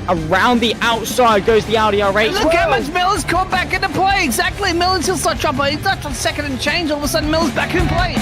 Around the outside goes the Audi R8. Look how much Miller's caught back into play. Exactly. Miller's still start trouble. He's left on second and change. All of a sudden, Miller's back in play.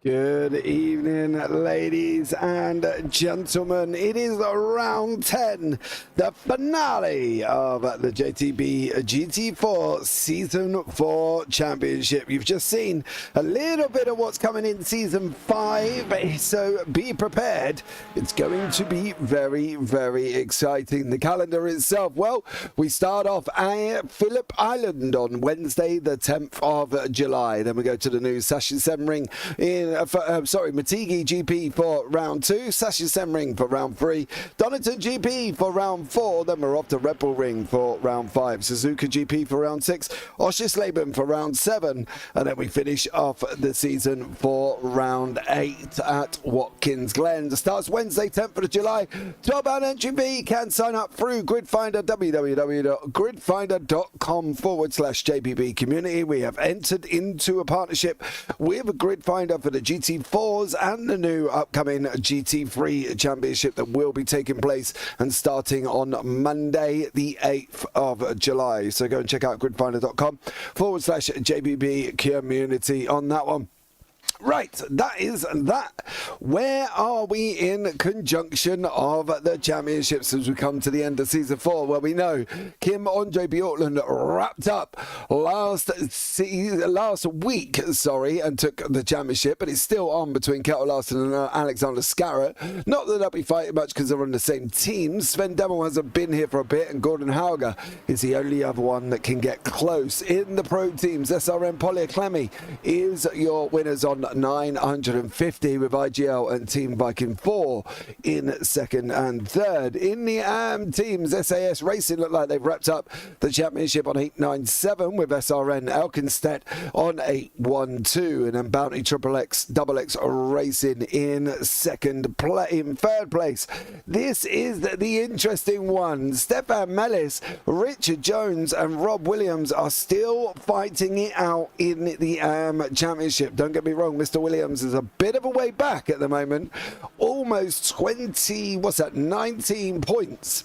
Good evening, ladies and gentlemen. It is round 10, the finale of the JPB GT4 Season 4 Championship. You've just seen a little bit of what's coming in Season 5, so be prepared. It's going to be very, very exciting. The calendar itself, well, we start off at Phillip Island on Wednesday, the 10th of July. Then we go to the new Sasha Semring in Matigi GP for round 2, Sasha Semring for round 3, Donington GP for round 4, then we're off to Red Bull Ring for round 5, Suzuka GP for round 6, Oschersleben for round 7, and then we finish off the season for round 8 at Watkins Glen. It starts Wednesday, 10th of July. 12-hour entry fee. Can sign up through Gridfinder, www.gridfinder.com/JPB community. We have entered into a partnership with Gridfinder for the GT4s and the new upcoming GT3 Championship that will be taking place and starting on Monday, the 8th of July. So go and check out gridfinder.com/JPB community on that one. Right, that is that. Where are we in conjunction of the championships as we come to the end of season 4? Well, we know Kim Andre Bjorklund wrapped up last week, and took the championship, but it's still on between Kettle Larson and Alexander Scarrett. Not that they'll be fighting much because they're on the same team. Sven Demmel hasn't been here for a bit, and Gordon Hauger is the only other one that can get close. In the pro teams, SRM Polyaclemy is your winners on on 950 with IGL and Team Viking 4 in second and third. In the AM teams, SAS Racing look like they've wrapped up the championship on 897 with SRN Elkenstedt on 812, and then Bounty Triple X Double X Racing in third place. This is the interesting one. Stefan Mellis, Richard Jones and Rob Williams are still fighting it out in the championship. Don't get me wrong, Mr. Williams is a bit of a way back at the moment, almost 19 points.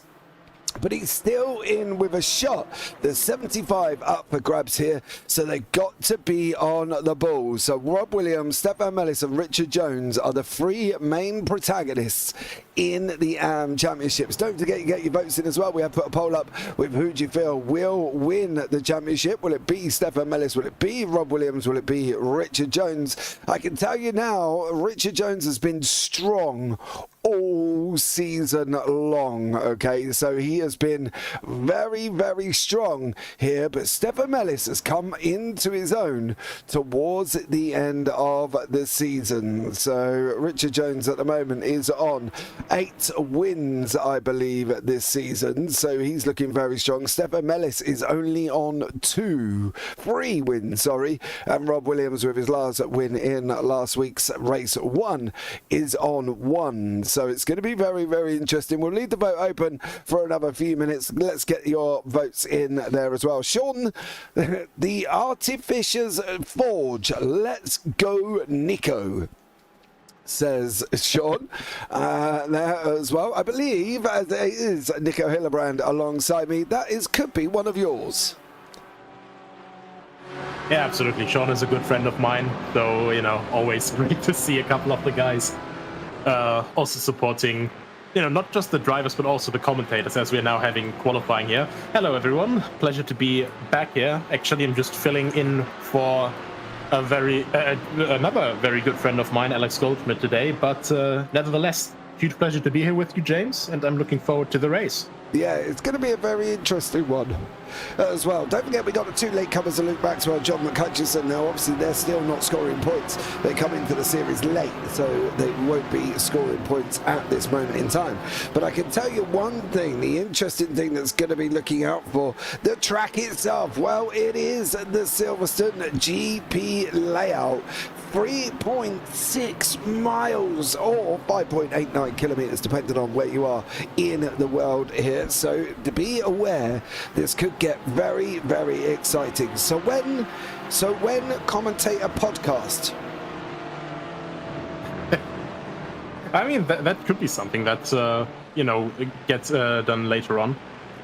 But he's still in with a shot. There's 75 up for grabs here, so they've got to be on the ball. So Rob Williams, Stefan Mellis and Richard Jones are the three main protagonists in the championships. Don't forget you get your votes in as well. We have put a poll up with who do you feel will win the championship. Will it be Stefan Mellis? Will it be Rob Williams? Will it be Richard Jones? I can tell you now, Richard Jones has been strong all season long. Okay, so he has been very, very strong here, but Stefan Mellis has come into his own towards the end of the season. So Richard Jones at the moment is on 8 wins, I believe, this season, so he's looking very strong. Stefan Mellis is only on 3 wins, and Rob Williams, with his last win in last week's race 1, is on 1. So it's going to be very, very interesting. We'll leave the vote open for another few minutes. Let's get your votes in there as well. Sean, the Artificers Forge. Let's go, Nico, says Sean there as well. I believe as it is Nico Hillebrand alongside me. That could be one of yours. Yeah, absolutely. Sean is a good friend of mine, so, you know, always great to see a couple of the guys also supporting, you know, not just the drivers, but also the commentators, as we are now having qualifying here. Hello, everyone. Pleasure to be back here. Actually, I'm just filling in for another very good friend of mine, Alex Goldschmidt, today. But nevertheless, huge pleasure to be here with you, James, and I'm looking forward to the race. Yeah, it's going to be a very interesting one as well. Don't forget, we got the 2 latecomers, Luke Maxwell and John McHutchison. Now, obviously, they're still not scoring points. They come into the series late, so they won't be scoring points at this moment in time. But I can tell you one thing, the interesting thing that's going to be looking out for, the track itself. Well, it is the Silverstone GP layout. 3.6 miles or 5.89 kilometers, depending on where you are in the world here. So to be aware, this could get very, very exciting. So when commentate a podcast? I mean, that could be something that you know, gets done later on.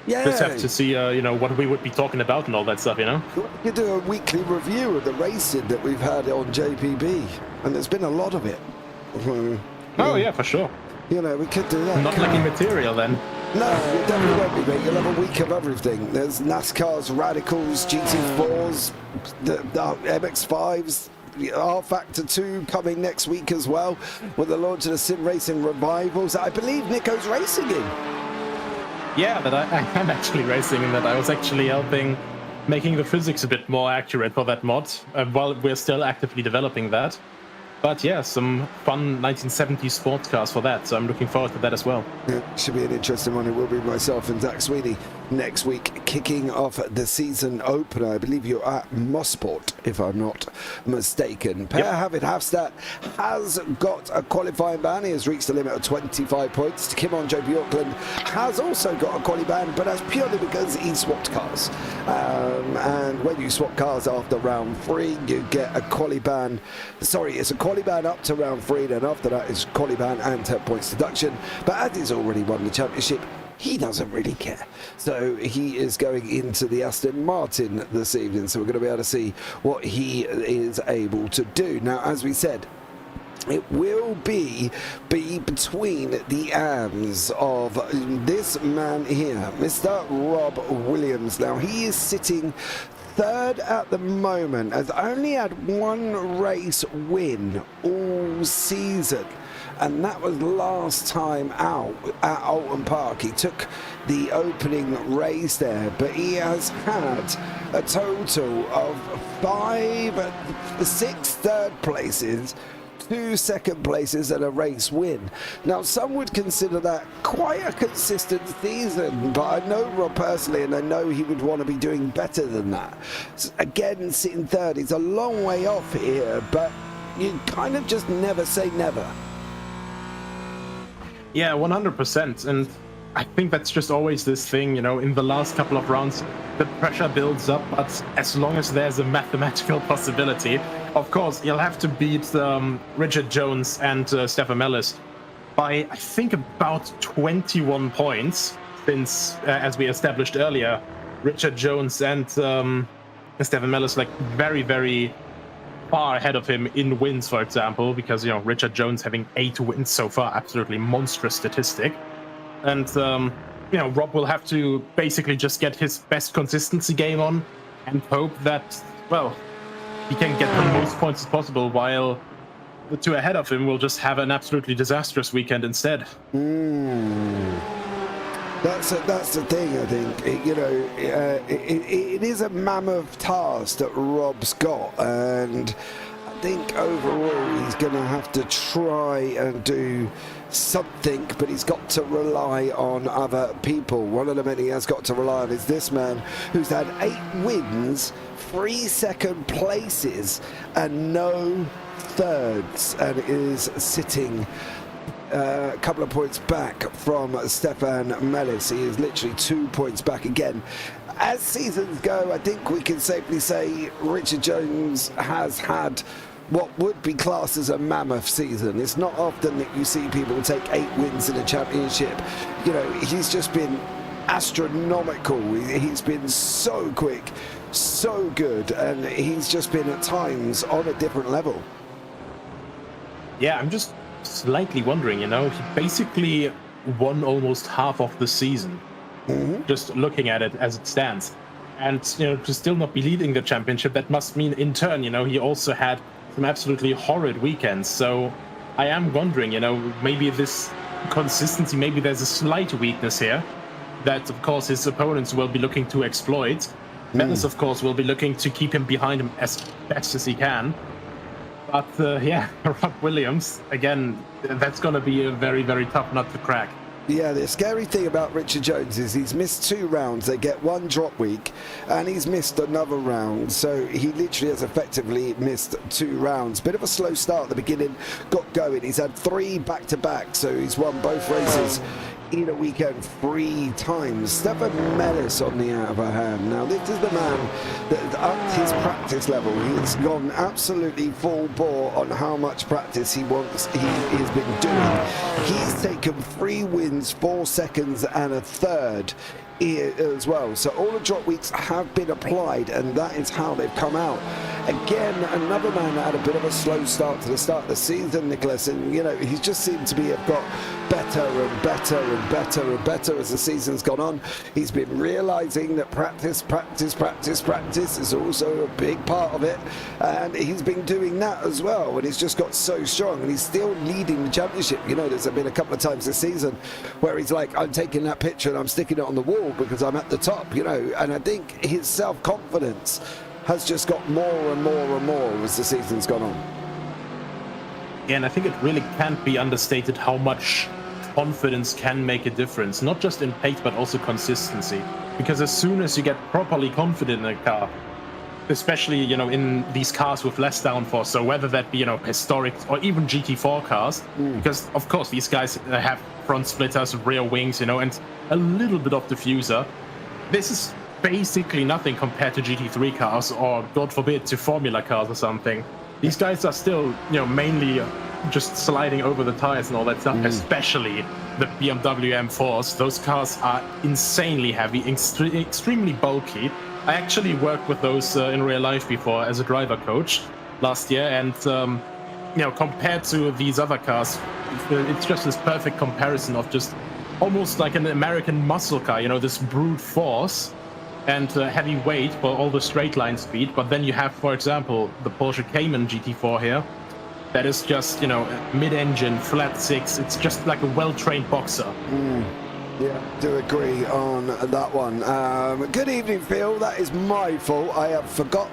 Yeah. Just have to see, you know, what we would be talking about and all that stuff, you know? You do a weekly review of the racing that we've had on JPB, and there's been a lot of it. Oh, yeah, for sure. You know, we could do that. Not lacking material, then. No, you definitely won't be, mate. You'll have a week of everything. There's NASCAR's, Radicals, GT4s, the MX-5s, R-Factor 2 coming next week as well, with the launch of the Sim Racing Revivals. I believe Nico's racing in. Yeah, that I am actually racing in that. I was actually helping making the physics a bit more accurate for that mod while we're still actively developing that. But yeah, some fun 1970s sports cars for that, so I'm looking forward to that as well. Yeah, should be an interesting one. It will be myself and Zach Sweeney next week, kicking off the season opener. I believe you're at Mosport, if I'm not mistaken. Per Havid Hafstad has got a qualifying ban. He has reached a limit of 25 points. Kimon JP Auckland has also got a quali ban, but that's purely because he swapped cars. And when you swap cars after round 3, you get a quali ban. Sorry, it's a quali ban up to round 3, then after that is quali ban and 10 points deduction. But as he's already won the championship, he doesn't really care. So he is going into the Aston Martin this evening. So we're going to be able to see what he is able to do. Now, as we said, it will be between the arms of this man here, Mr. Rob Williams. Now, he is sitting third at the moment, has only had 1 race win all season, and that was last time out at Alton Park. He took the opening race there, but he has had a total of 6 third places, 2 second places and a race win. Now, some would consider that quite a consistent season, but I know Rob personally, and I know he would want to be doing better than that. So again, sitting third is a long way off here, but you kind of just never say never. Yeah, 100%. And I think that's just always this thing, you know, in the last couple of rounds, the pressure builds up, but as long as there's a mathematical possibility, of course, you'll have to beat Richard Jones and Stefan Mellis by, I think, about 21 points, since, as we established earlier, Richard Jones and Stefan Mellis, like, very, very far ahead of him in wins, for example, because, you know, Richard Jones having 8 wins so far, absolutely monstrous statistic. And, you know, Rob will have to basically just get his best consistency game on and hope that, well, he can get the most points as possible, while the 2 ahead of him will just have an absolutely disastrous weekend instead. That's the thing, I think. It is a mammoth task that Rob's got, and I think overall he's going to have to try and do something, but he's got to rely on other people. One of the men he has got to rely on is this man who's had 8 wins, 3 second places and no thirds, and is sitting a couple of points back from Stefan Mellis. He is literally 2 points back again. As seasons go, I think we can safely say Richard Jones has had what would be classed as a mammoth season. It's not often that you see people take 8 wins in a championship. You know, he's just been astronomical. He's been so quick, so good, and he's just been at times on a different level. Yeah, I'm just slightly wondering, you know, he basically won almost half of the season, just looking at it as it stands. And, you know, to still not be leading the championship, that must mean in turn, you know, he also had some absolutely horrid weekends. So I am wondering, you know, maybe this consistency, maybe there's a slight weakness here that, of course, his opponents will be looking to exploit. Mellis, of course, will be looking to keep him behind him as best as he can. But, yeah, Rob Williams, again, that's going to be a very, very tough nut to crack. Yeah, the scary thing about Richard Jones is he's missed 2 rounds. They get 1 drop week, and he's missed another round. So he literally has effectively missed 2 rounds. Bit of a slow start at the beginning, got going. He's had 3 back-to-back, so he's won both races in a weekend 3 times. Stefan Mellis on the other hand. Now, this is the man that upped his practice level. He's gone absolutely full bore on how much practice he has been doing. He's taken 3 wins, 4 seconds and a third as well. So all the drop weeks have been applied, and that is how they've come out. Again, another man that had a bit of a slow start to the start of the season, Nicolas, and you know, he's just seemed to have got better and better and better and better as the season's gone on. He's been realizing that practice is also a big part of it, and he's been doing that as well, and he's just got so strong, and he's still leading the championship. You know, there's been a couple of times this season where he's like, I'm taking that picture and I'm sticking it on the wall because I'm at the top, you know, and I think his self-confidence has just got more and more and more as the season's gone on. Yeah, and I think it really can't be understated how much confidence can make a difference, not just in pace, but also consistency. Because as soon as you get properly confident in a car, especially, you know, in these cars with less downforce, so whether that be, you know, historic or even GT4 cars, because, of course, these guys have front splitters, rear wings, you know, and a little bit of diffuser. This is basically nothing compared to GT3 cars or, God forbid, to Formula cars or something. These guys are still, you know, mainly just sliding over the tires and all that stuff, especially the BMW M4s. Those cars are insanely heavy, extremely bulky. I actually worked with those in real life before as a driver coach last year, and you know, compared to these other cars, it's just this perfect comparison of just almost like an American muscle car, you know, this brute force and heavy weight for all the straight line speed. But then you have, for example, the Porsche Cayman GT4 here, that is just, you know, mid-engine, flat 6. It's just like a well-trained boxer. Yeah, do agree on that one. Good evening, Phil. That is my fault. I have forgot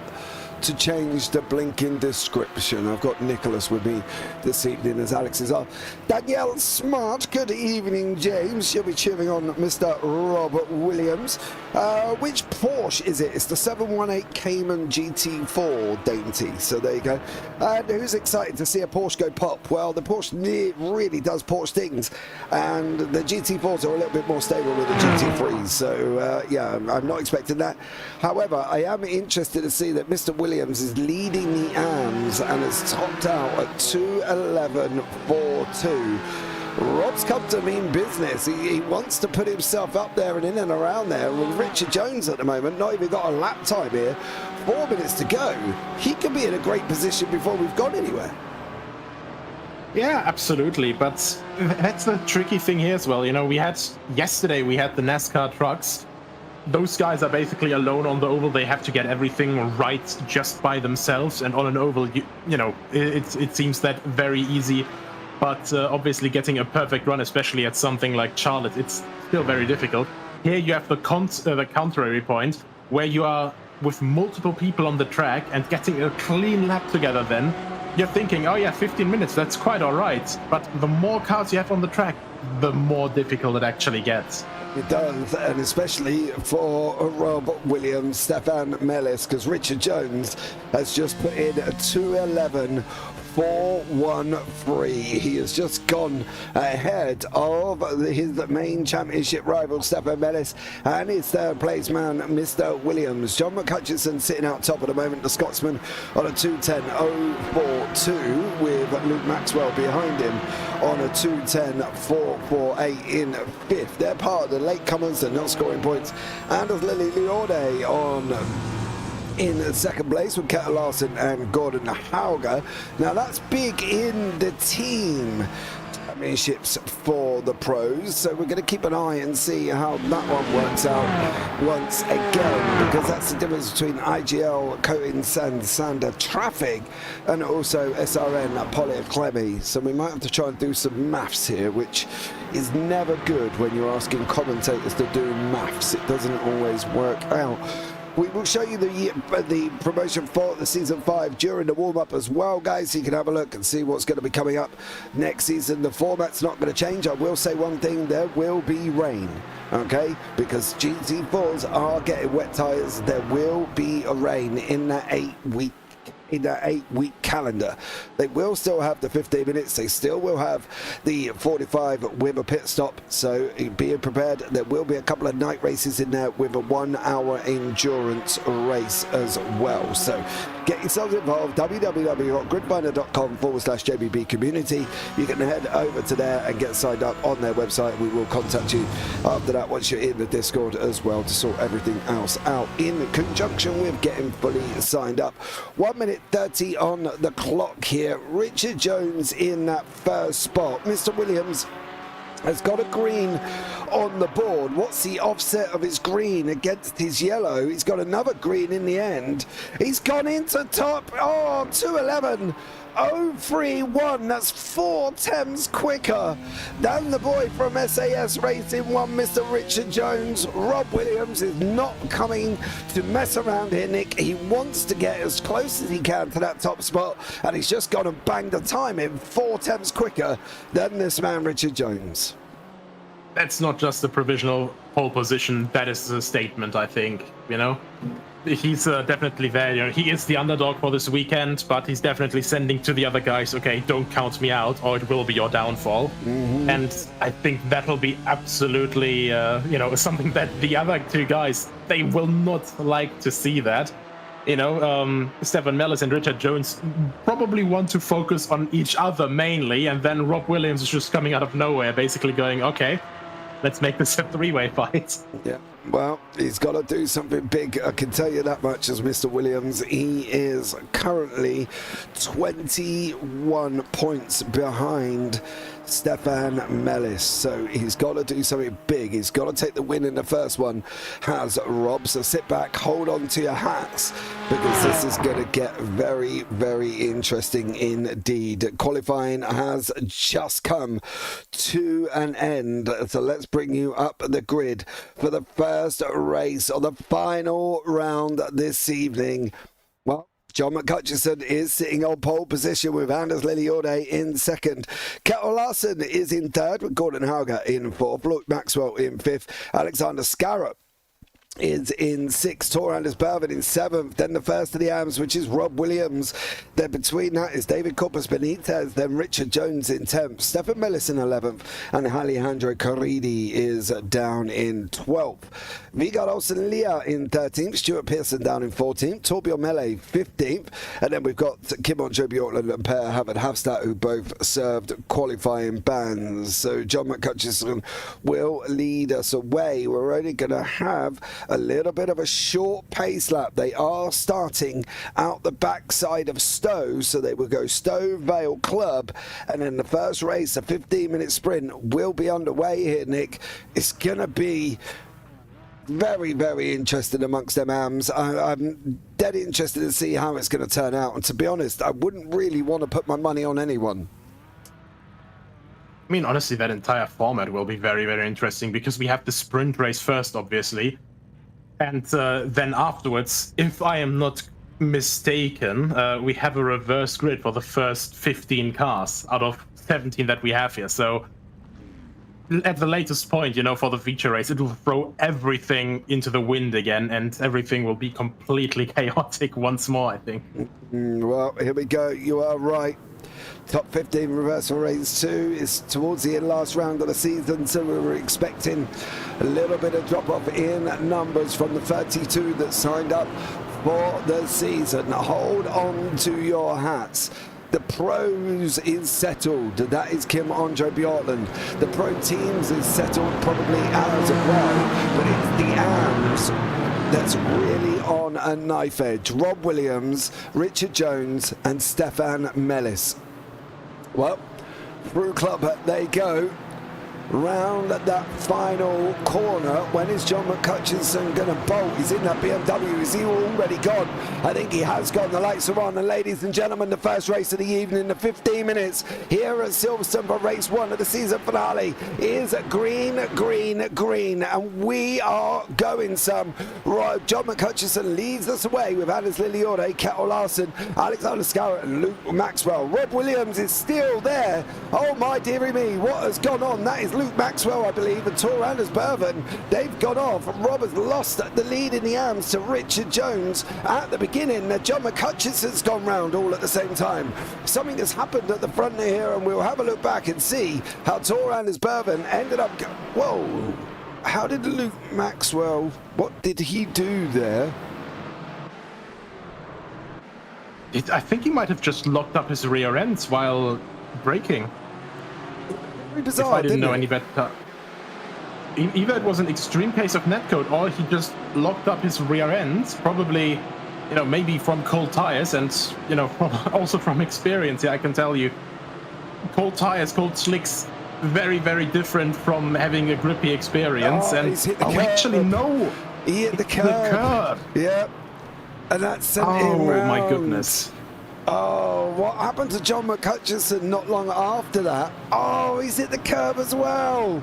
to change the blinking description. I've got Nicolas with me this evening as Alex is off. Danielle Smart, good evening, James. She'll be cheering on Mr. Robert Williams. Which Porsche is it? It's the 718 Cayman GT4 dainty. So there you go. And who's excited to see a Porsche go pop? Well, the Porsche really does Porsche things, and the GT4s are a little bit more stable with the GT3s. So yeah, I'm not expecting that. However, I am interested to see that Mr. Williams is leading the AMS and has topped out at 2:11.42. Rob's come to mean business. He wants to put himself up there and in and around there. With Richard Jones at the moment, not even got a lap time here. 4 minutes to go. He could be in a great position before we've gone anywhere. Yeah, absolutely. But that's the tricky thing here as well. You know, yesterday we had the NASCAR trucks. Those guys are basically alone on the oval. They have to get everything right just by themselves. And on an oval, you know, it seems that very easy. But obviously getting a perfect run, especially at something like Charlotte, it's still very difficult. Here you have the contrary point, where you are with multiple people on the track and getting a clean lap together then. You're thinking, oh yeah, 15 minutes, that's quite all right. But the more cars you have on the track, the more difficult it actually gets. It does, and especially for Rob Williams, Stefan Mellis, because Richard Jones has just put in a 2:11.413. He has just gone ahead of his main championship rival, Stefan Mellis, and his third place man, Mr. Williams. John McCutcheon sitting out top at the moment, the Scotsman, on a 2:10.042, with Luke Maxwell behind him on a 2:10.448 in fifth. They're part of the latecomers and not scoring points. Anders Lily Liorde in second place with Keta Larson and Gordon Hauger. Now that's big in the team championships for the pros, so we're going to keep an eye and see how that one works out once again, because that's the difference between IGL Coating Sander Traffic and also SRN Polyaclemy. So we might have to try and do some maths here, which is never good when you're asking commentators to do maths. It doesn't always work out. We will show you the promotion for the season 5 during the warm-up as well, guys, so you can have a look and see what's going to be coming up next season. The format's not going to change. I will say one thing, there will be rain, okay, because GT4s are getting wet tyres. There will be a rain in that 8-week calendar. They will still have the 15 minutes. They still will have the 45 with a pit stop. So be prepared. There will be a couple of night races in there with a 1 hour endurance race as well. So get yourselves involved. www.gridfinder.com/JPB community. You can head over to there and get signed up on their website. We will contact you after that once you're in the Discord as well to sort everything else out in conjunction with getting fully signed up. 1 minute 30 on the clock here. Richard Jones in that first spot. Mr. Williams has got a green on the board. What's the offset of his green against his yellow? He's got another green in the end. He's gone into top. Oh, 2:11.031. That's 4 tenths quicker than the boy from SAS Racing 1, Mr. Richard Jones. Rob Williams is not coming to mess around here, Nick. He wants to get as close as he can to that top spot, and he's just gone and banged the time in 4 tenths quicker than this man, Richard Jones. That's not just a provisional pole position. That is a statement, I think, you know? He's definitely there. You know, he is the underdog for this weekend, but he's definitely sending to the other guys, okay, don't count me out or it will be your downfall. And I think that'll be absolutely, you know, something that the other two guys, they will not like to see that. You know, Stefan Mellis and Richard Jones probably want to focus on each other mainly, and then Rob Williams is just coming out of nowhere, basically going, okay, let's make this a three-way fight. Yeah. Well, he's got to do something big. I can tell you that much as Mr. Williams. He is currently 21 points behind Stefan Mellis. So he's got to do something big. He's got to take the win in the first one, has Rob. So sit back, hold on to your hats, because this is going to get very, very interesting indeed. Qualifying has just come to an end. So let's bring you up the grid for the first race or the final round this evening. Well, John McCutcheon is sitting on pole position with Anders Lilliorde in second. Kettle Larsen is in third with Gordon Hauger in fourth. Luke Maxwell in fifth. Alexander Scarrett is in sixth. Tor Anders Bervin in seventh. Then the first of the AMs, which is Rob Williams. Then between that is David Corpus Benitez. Then Richard Jones in 10th. Stefan Mellis in 11th. And Alejandro Caridi is down in 12th. Vigard Olsen Leah in 13th. Stuart Pearson down in 14th. Torbjörn Melle 15th. And then we've got Kim Andre Bjorkland and Per Havard Havstad, who both served qualifying bans. So John McCutcheon will lead us away. We're only going to have a little bit of a short pace lap. They are starting out the backside of Stowe, so they will go Stowe Vale Club, and then the first race, a 15-minute sprint, will be underway here, Nick. It's gonna be very, very interesting amongst them AMs. I'm dead interested to see how it's going to turn out, and to be honest, I wouldn't really want to put my money on anyone. I mean, honestly, that entire format will be very, very interesting, because we have the sprint race first, obviously. And then afterwards, if I am not mistaken, we have a reverse grid for the first 15 cars out of 17 that we have here. So at the latest point, you know, for the feature race, it will throw everything into the wind again, and everything will be completely chaotic once more, I think. Well, here we go. You are right. Top 15 reversal race 2 is towards the last round of the season, so we were expecting a little bit of drop off in numbers from the 32 that signed up for the season. Hold on to your hats. The pros is settled. That is Kim Andre Bjorkland. The pro teams is settled probably as well, but it's the AMs that's really on a knife edge. Rob Williams, Richard Jones and Stefan Mellis. Well, through club they go. Round that final corner. When is John McCutcheon going to bolt? He's in that BMW. Is he already gone? I think he has gone. The lights are on. And ladies and gentlemen, the first race of the evening, the 15 minutes here at Silverstone for race 1 of the season finale is green, green, green. And we are going some. Right, John McCutcheon leads us away with Anders Lilliorde, Kettle Larsen, Alexander Scarrett and Luke Maxwell. Rob Williams is still there. Oh my dearie me, what has gone on? That is Luke Maxwell, I believe, and Tor Anders Bervin. They've gone off. Rob has lost the lead in the AMs to Richard Jones at the beginning. John McCutcheon's gone round all at the same time. Something has happened at the front here, and we'll have a look back and see how Tor Anders Bervin ended up. Whoa! How did Luke Maxwell? What did he do there? I think he might have just locked up his rear ends while braking. Bizarre, if I didn't know any better. Either it was an extreme case of netcode, or he just locked up his rear ends, probably, you know, maybe from cold tires, and, you know, also from experience. Yeah, I can tell you, cold tires, cold slicks, very, very different from having a grippy experience. Oh, and he's hit the curb. Actually, no, He hit the curb. Yeah, and that sent him round. Oh my goodness. Oh, what happened to John McCutcheon not long after that? Oh, he's hit the curb as well.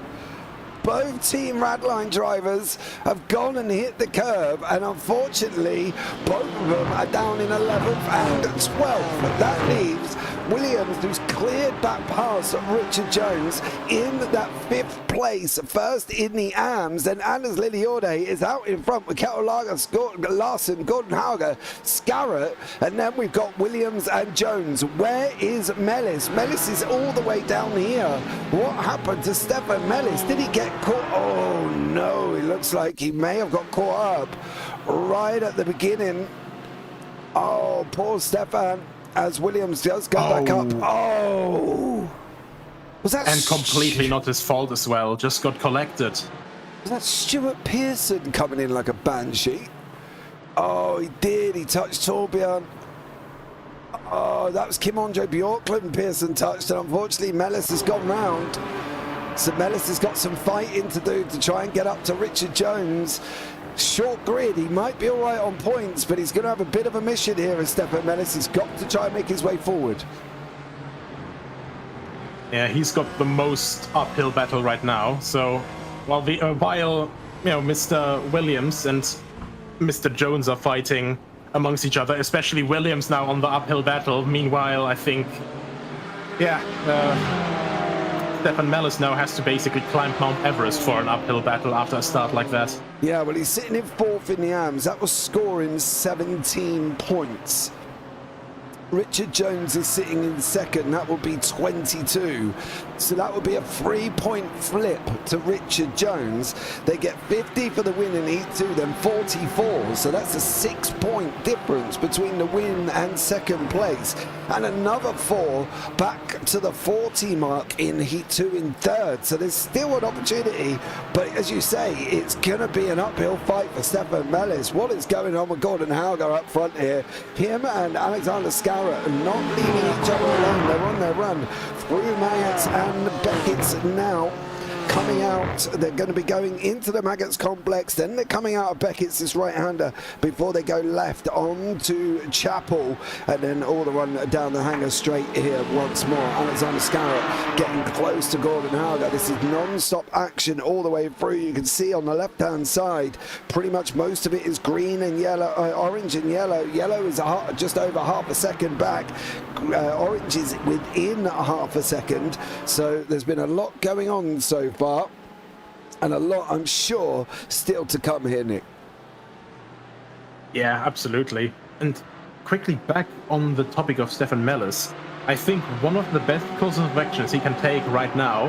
Both Team Radline drivers have gone and hit the curb, and unfortunately, both of them are down in 11th and 12th. That leaves Williams, who's cleared that pass of Richard Jones, in that 5th place, first in the AMs. Then Anders Lilliorde is out in front with Kettle Larsen, Gordon Hauger, Scarrett, and then we've got Williams and Jones. Where is Mellis? Mellis is all the way down here. What happened to Stefan Mellis? Did he get caught? Oh no, it looks like he may have got caught up right at the beginning. Oh, poor Stefan, as Williams does go back up. Oh, was that? And completely not his fault as well, just got collected. Was that Stuart Pearson coming in like a banshee? Oh, he did. He touched Torbjörn. Oh, that was Kim Andre Bjorklund Pearson touched, and unfortunately Mellis has gone round. So Mellis has got some fighting to do to try and get up to Richard Jones. Short grid, he might be all right on points, but he's going to have a bit of a mission here as Stefan Mellis has got to try and make his way forward. Yeah, he's got the most uphill battle right now. So while Mr. Williams and Mr. Jones are fighting amongst each other, especially Williams now on the uphill battle. Meanwhile, I think, Stefan Mellis now has to basically climb Mount Everest for an uphill battle after a start like that. Yeah, well, he's sitting in 4th in the AMS. That was scoring 17 points. Richard Jones is sitting in 2nd. That will be 22. So that would be a 3-point flip to Richard Jones. They get 50 for the win in Heat 2, then 44. So that's a 6-point difference between the win and 2nd place. And another 4 back to the 40 mark in Heat 2 in 3rd. So there's still an opportunity. But as you say, it's going to be an uphill fight for Stefan Mellis. What is going on with Gordon Hauger up front here? Him and Alexander Scarra not leaving each other alone. They're on their run through Maggots and Beckett's now. Coming out, they're going to be going into the Maggots complex, then they're coming out of Beckett's, this right-hander, before they go left onto Chapel, and then all the run down the hangar straight here once more. Alexander Scarrett getting close to Gordon Hauger. This is non-stop action all the way through. You can see on the left-hand side, pretty much most of it is green and yellow, orange and yellow. Yellow is just over half a second back. Orange is within half a second. So there's been a lot going on so far, and a lot, I'm sure, still to come here, Nick. Yeah, absolutely. And quickly back on the topic of Stefan Mellis, I think one of the best courses of actions he can take right now,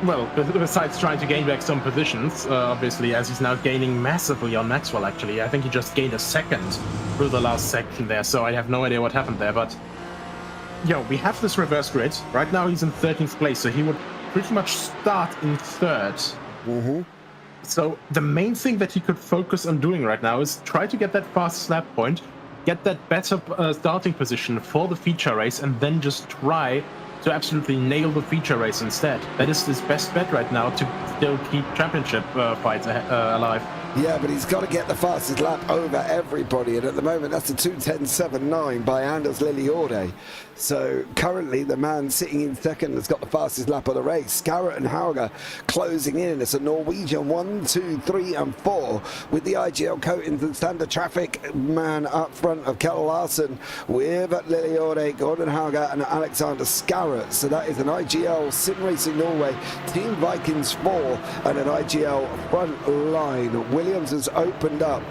well, besides trying to gain back some positions, obviously, as he's now gaining massively on Maxwell, actually. I think he just gained a second through the last section there, so I have no idea what happened there, but we have this reverse grid. Right now he's in 13th place, so he would pretty much start in 3rd. Mm-hmm. So the main thing that he could focus on doing right now is try to get that fast slap point, get that better starting position for the feature race, and then just try to absolutely nail the feature race instead. That is his best bet right now to still keep championship fights alive. Yeah, but he's got to get the fastest lap over everybody, and at the moment that's a 2:10.79 by Anders Lilliorde. So currently the man sitting in 2nd has got the fastest lap of the race. Scarrett and Hauger closing in. It's a Norwegian 1, 2, 3 and 4 with the IGL coatings and standard traffic man up front of Kjell Larsen with Lilliorde, Gordon Hauger and Alexander Scarrett. So that is an IGL Sim Racing Norway Team Vikings 4 and an IGL front line. Williams has opened up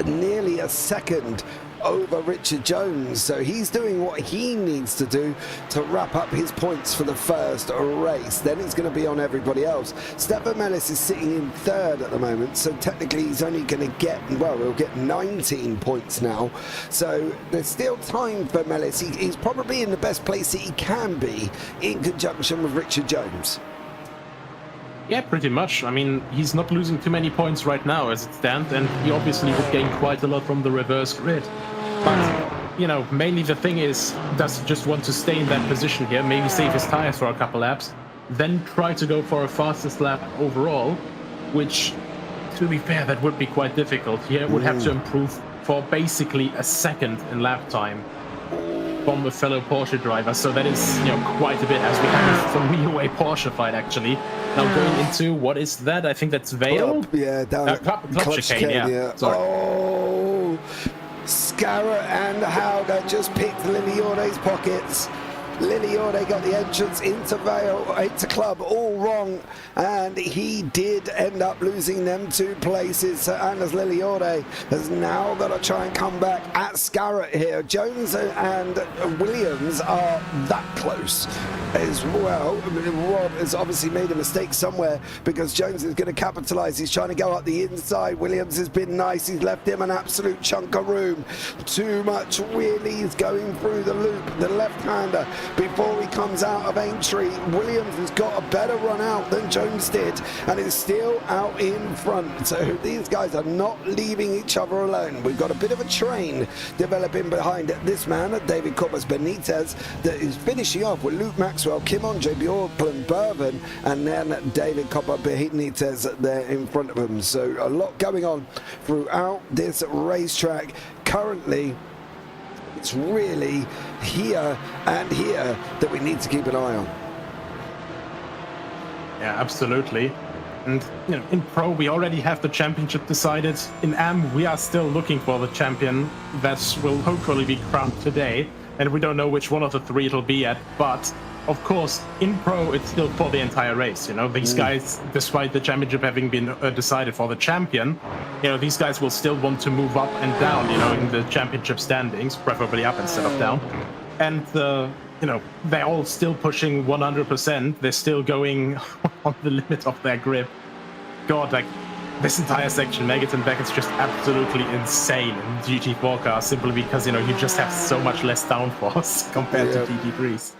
nearly a second over Richard Jones, so he's doing what he needs to do to wrap up his points for the first race. Then it's going to be on everybody else. Stefan Mellis is sitting in 3rd at the moment, so technically he's only going to get, well, he'll get 19 points now, so there's still time for Mellis. He's probably in the best place that he can be in conjunction with Richard Jones. Yeah, pretty much. I mean, he's not losing too many points right now as it stands, and he obviously would gain quite a lot from the reverse grid. But, mainly the thing is, does he just want to stay in that position here, maybe save his tires for a couple laps, then try to go for a fastest lap overall, which, to be fair, that would be quite difficult. He would have to improve for basically a second in lap time from a fellow Porsche driver, so that is, quite a bit, as we have a three-way Porsche fight, actually. Now going into, what is that? I think that's Vale? Yeah, down at clutch chicane, yeah. Sorry. Oh, Scarrett and Hauger just picked Lilliorde's pockets. Lilliorde got the entrance into Vale, into Club, all wrong, and he did end up losing them 2 places. So Anders Lilliorde has now got to try and come back at Scarrett here. Jones and Williams are that close as well. Rob has obviously made a mistake somewhere because Jones is going to capitalize. He's trying to go up the inside. Williams has been nice. He's left him an absolute chunk of room. Too much wheelies going through the loop. The left-hander before he comes out of entry. Williams has got a better run out than Jones did and is still out in front. So these guys are not leaving each other alone. We've got a bit of a train developing behind this man, David Coppers Benitez, that is finishing off with Luke Maxwell, Kimon, JB Auckland, Bourbon, and then David Copper Benitez there in front of him. So a lot going on throughout this racetrack. Currently, it's really here and here that we need to keep an eye on. Yeah, absolutely. And in Pro, we already have the championship decided. In Am, we are still looking for the champion that will hopefully be crowned today. And we don't know which one of the three it'll be yet. But of course, in Pro, it's still for the entire race. These guys, despite the championship having been decided for the champion, these guys will still want to move up and down, in the championship standings, preferably up instead of down. And they're all still pushing 100%. They're still going on the limit of their grip. God, like this entire section, Megaton back, is just absolutely insane in GT4 cars, simply because you just have so much less downforce compared to GT3s.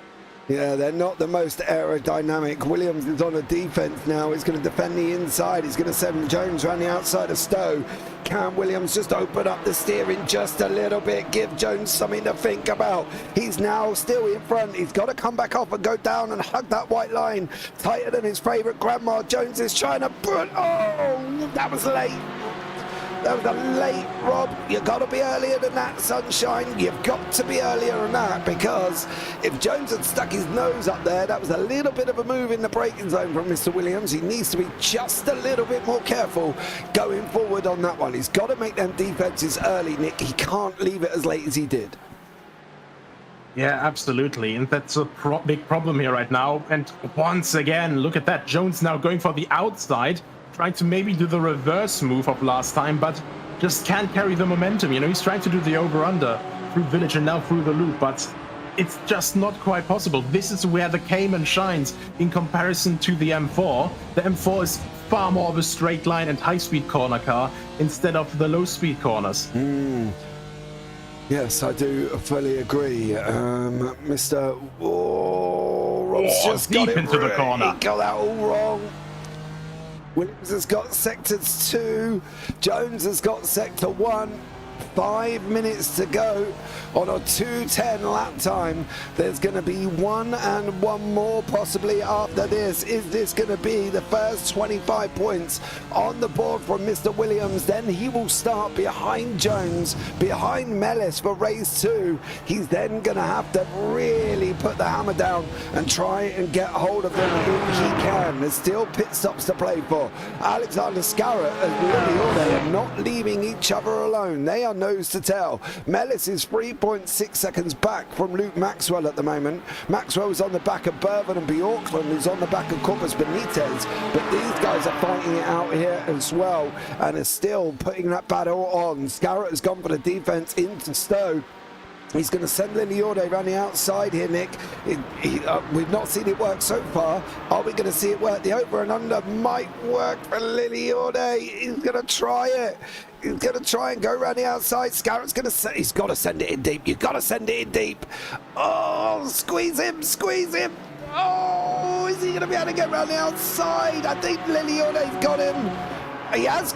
Yeah, they're not the most aerodynamic. Williams is on a defense now. He's going to defend the inside. He's going to send Jones around the outside of Stowe. Can Williams just open up the steering just a little bit, give Jones something to think about? He's now still in front. He's got to come back off and go down and hug that white line tighter than his favourite grandma. Jones is trying to put... Oh, that was late. That was a late, Rob. You've got to be earlier than that, Sunshine. You've got to be earlier than that, because if Jones had stuck his nose up there, that was a little bit of a move in the braking zone from Mr. Williams. He needs to be just a little bit more careful going forward on that one. He's got to make them defenses early, Nick. He can't leave it as late as he did. Yeah, absolutely. And that's a big problem here right now. And once again, look at that. Jones now going for the outside, trying to maybe do the reverse move of last time, but just can't carry the momentum. He's trying to do the over-under through Village and now through the loop, but it's just not quite possible. This is where the Cayman shines in comparison to the M4. The M4 is far more of a straight line and high-speed corner car instead of the low-speed corners. Yes, I do fully agree. Mr. Rob's just deep got it into the corner. He got that all wrong. Williams has got sectors 2. Jones has got sector 1. 5 minutes to go on a 2:10 lap time. There's going to be one and one more possibly after this. Is this going to be the first 25 points on the board from Mr. Williams? Then he will start behind Jones, behind Mellis for race 2. He's then going to have to really put the hammer down and try and get hold of them if he can. There's still pit stops to play for. Alexander Scarrett and Lily Orde are not leaving each other alone. They are nose to tail. Mellis is 3.6 seconds back from Luke Maxwell at the moment. Maxwell's on the back of Bourbon and Bjorklund, who's on the back of Corpus Benitez, but these guys are fighting it out here as well and are still putting that battle on. Scarrett has gone for the defense into Stowe. He's going to send Liliorde around the outside here, Nick. We've not seen it work so far. Are we going to see it work? The over and under might work for Liliorde. He's going to try it. He's going to try and go around the outside. Scarrett's going to he's got to send it in deep. You've got to send it in deep. Oh, squeeze him, squeeze him. Oh, is he going to be able to get around the outside? I think Liliorde's got him. He has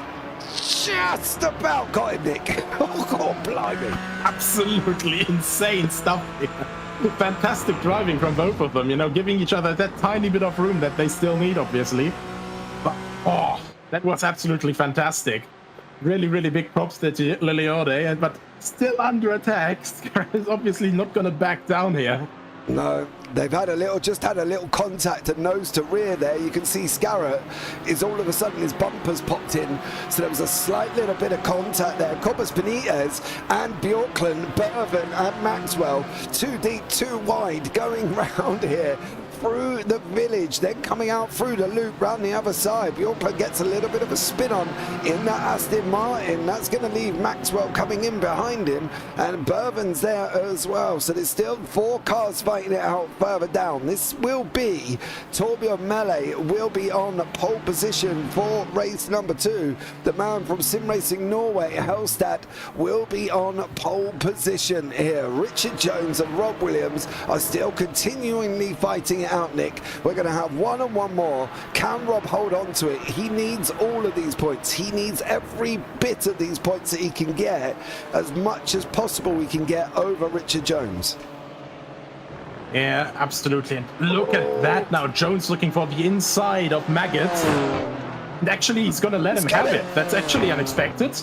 just about got him, Nick. Oh, God, blimey. Absolutely insane stuff here. Fantastic driving from both of them, giving each other that tiny bit of room that they still need, obviously. But, that was absolutely fantastic. Really, really big props to Liliorde, but still under attack. Scarrett is obviously not going to back down here. No, they've had just had a little contact at nose to rear there. You can see Scarrett is all of a sudden his bumpers popped in, so there was a slight little bit of contact there. Corpus Benitez and Bjorklund, Bourbon and Maxwell, too deep, too wide, going round here through the village, then coming out through the loop round the other side. Bjorklund gets a little bit of a spin on in that Aston Martin. That's going to leave Maxwell coming in behind him, and Bourbon's there as well. So there's still 4 cars fighting it out further down. This will be Torbjørn Melle will be on pole position for race number 2. The man from Sim Racing Norway, Helstad, will be on pole position here. Richard Jones and Rob Williams are still continually fighting it out, Nick. We're going to have one and one more. Can Rob hold on to it? He needs all of these points. He needs every bit of these points that he can get, as much as possible we can get over Richard Jones. Yeah, absolutely. And look at that now. Jones looking for the inside of Maggot. And actually, he's going to let him have it. That's actually unexpected.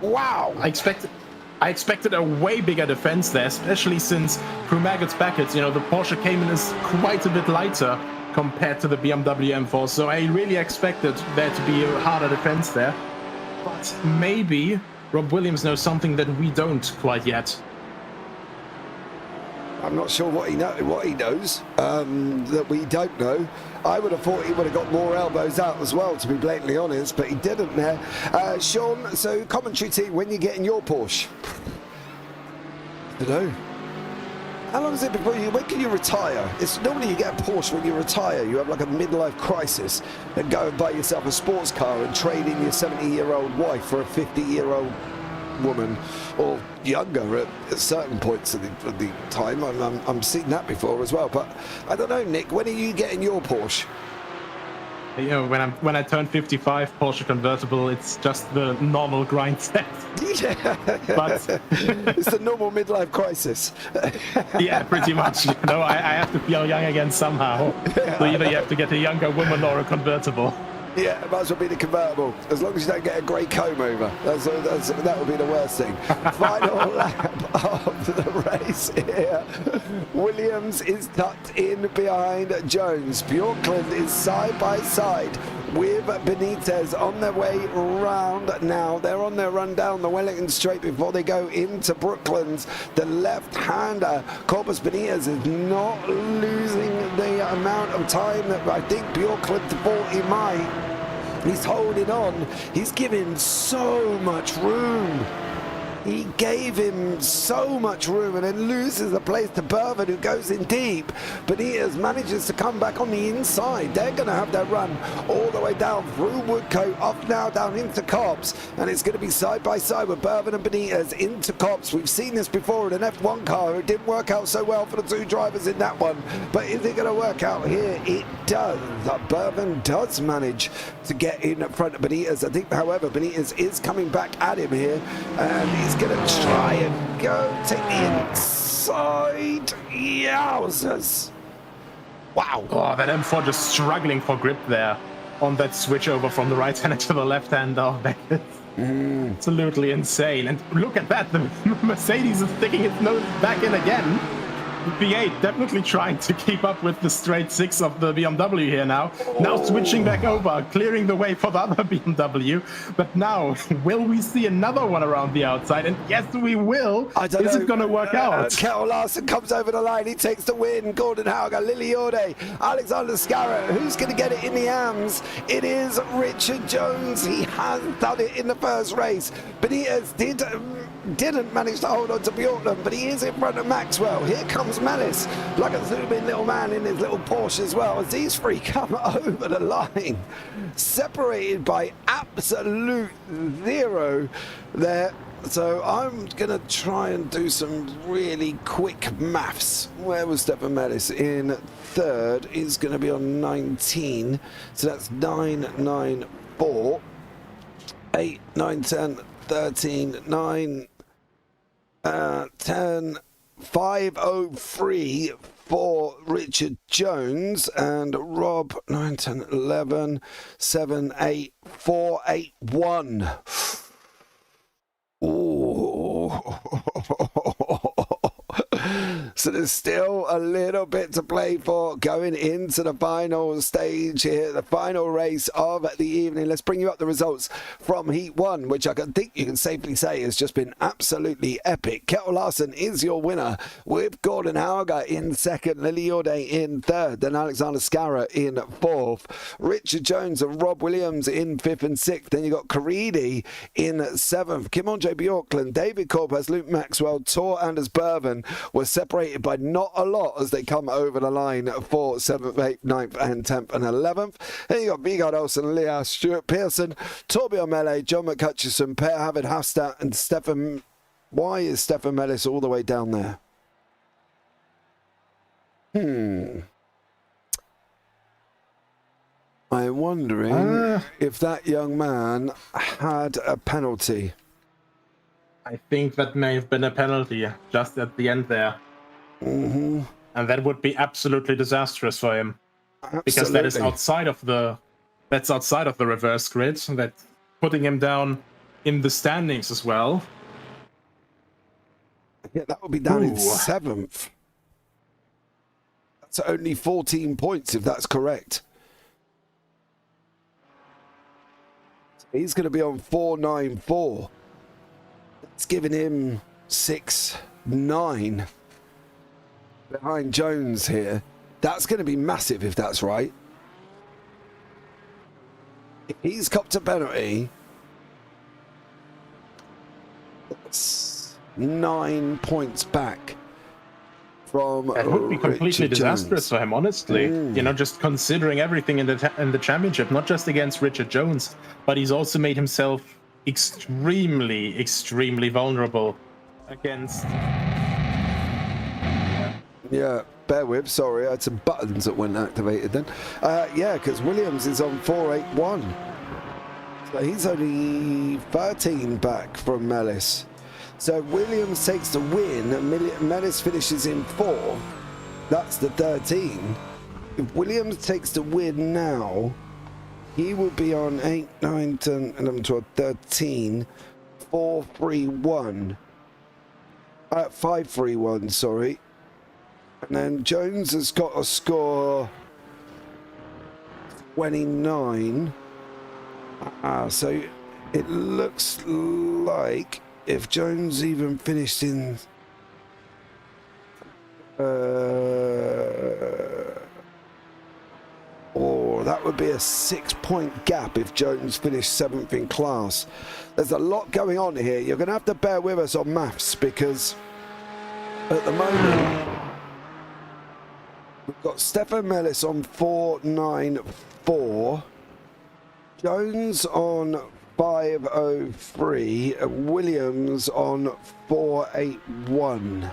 Wow. I expected a way bigger defense there, especially since through Maggot's Beckett, you know, the Porsche Cayman is quite a bit lighter compared to the BMW M4. So I really expected there to be a harder defense there. But maybe Rob Williams knows something that we don't quite yet. I'm not sure what he knows that we don't know. I would have thought he would have got more elbows out as well, to be blatantly honest, but he didn't there. Sean, so commentary team, when you're getting your Porsche? I don't know. How long is it before when can you retire? It's normally you get a Porsche when you retire. You have like a midlife crisis and go and buy yourself a sports car and trade in your 70-year-old wife for a 50-year-old woman, or younger at certain points of the time. I'm seeing that before as well, but I don't know, Nick, when are you getting your Porsche? You know, when I turn 55, Porsche convertible, it's just the normal grind set. Yeah. But it's the normal midlife crisis. Yeah, pretty much. You know, I have to feel young again somehow. So either you have to get a younger woman or a convertible. Yeah, it might as well be the convertible, as long as you don't get a grey comb over. That would be the worst thing. Final lap of the race here. Williams is tucked in behind Jones. Bjorklund is side by side with Benitez on their way round now. They're on their run down the Wellington Straight before they go into Brooklands. The left-hander, Corpus Benitez, is not losing the amount of time that I think Bjorklund thought he might. He's holding on. He's given so much room. He gave him so much room and then loses the place to Bervin, who goes in deep. Benitez manages to come back on the inside. They're going to have their run all the way down through Woodcote, off now down into Copse, and it's going to be side by side with Bervin and Benitez into Copse. We've seen this before in an F1 car. It didn't work out so well for the two drivers in that one, but is it going to work out here? It does. Bervin does manage to get in front of Benitez. I think, however, Benitez is coming back at him here, and he's going to try and go take the inside. Yowzers. Wow. Oh, that M4 just struggling for grip there on that switch over from the right hander to the left hander. Oh, that is absolutely insane. And look at that. The Mercedes is sticking its nose back in again. V8 definitely trying to keep up with the straight six of the BMW here now. Now switching back over, clearing the way for the other BMW. But now, will we see another one around the outside? And yes, we will. I don't know. Is it going to work out? Kettle Larson comes over the line. He takes the win. Gordon Hauger, Lily Orde, Alexander Scarrett. Who's going to get it in the hands? It is Richard Jones. He has done it in the first race. Benitez didn't manage to hold on to Bjorklund, but he is in front of Maxwell. Here comes Malice, like a zoom-in little man in his little Porsche as well, as these three come over the line, separated by absolute zero there. So I'm going to try and do some really quick maths. Where was Stefan Mellis? In third, he's going to be on 19. So that's 9, 9, 4, 8, 9, 10, 13, 9, 10, 503 for Richard Jones, and Rob 9, 10, 11, 7, 8, 4, 8, 1. Ooh. So there's still a little bit to play for going into the final stage here, the final race of the evening. Let's bring you up the results from Heat 1, which I think you can safely say has just been absolutely epic. Kettle Larson is your winner, with Gordon Hauger in second, Lily Orde in third, then Alexander Scarra in fourth, Richard Jones and Rob Williams in fifth and sixth. Then you got Caridi in seventh, Kimon J. Bjorklund, David Corpus, Luke Maxwell, Tor Anders Berven were separated separated by not a lot as they come over the line for 7th, 8th, 9th, and 10th and 11th. Then you got Vigard Olsen, Leah, Stuart Pearson, Torbjörn Melle, John McCutcheon, Per Havid Hafstad, and Stefan. Why is Stefan Mellis all the way down there? I'm wondering if that young man had a penalty. I think that may have been a penalty just at the end there. And that would be absolutely disastrous for him. Absolutely. Because that is outside of the reverse grid. That's putting him down in the standings as well. Yeah, that would be down in 7th. That's only 14 points if that's correct. He's going to be on 494. That's giving him 6-9 behind Jones here. That's going to be massive if that's right. If he's copped a penalty, that's 9 points back from It would be completely Richard disastrous Jones. for him, honestly. You know, just considering everything in the championship, not just against Richard Jones, but he's also made himself extremely vulnerable against. Yeah, bear with. Sorry, I had some buttons that weren't activated then. Yeah, because Williams is on 481. So he's only 13 back from Mellis. So Williams takes the win, Mellis finishes in 4th. That's the 13. If Williams takes the win now, he will be on 8, 9, 10, 11, 12, 13, 4, 3, 1. 5, 3, 1, sorry. And then Jones has got a score 29. So it looks like if Jones even finished in that would be a 6-point gap if Jones finished 7th in class. There's a lot going on here. You're going to have to bear with us on maths because at the moment we've got Stefan Mellis on 494, Jones on 503, Williams on 481.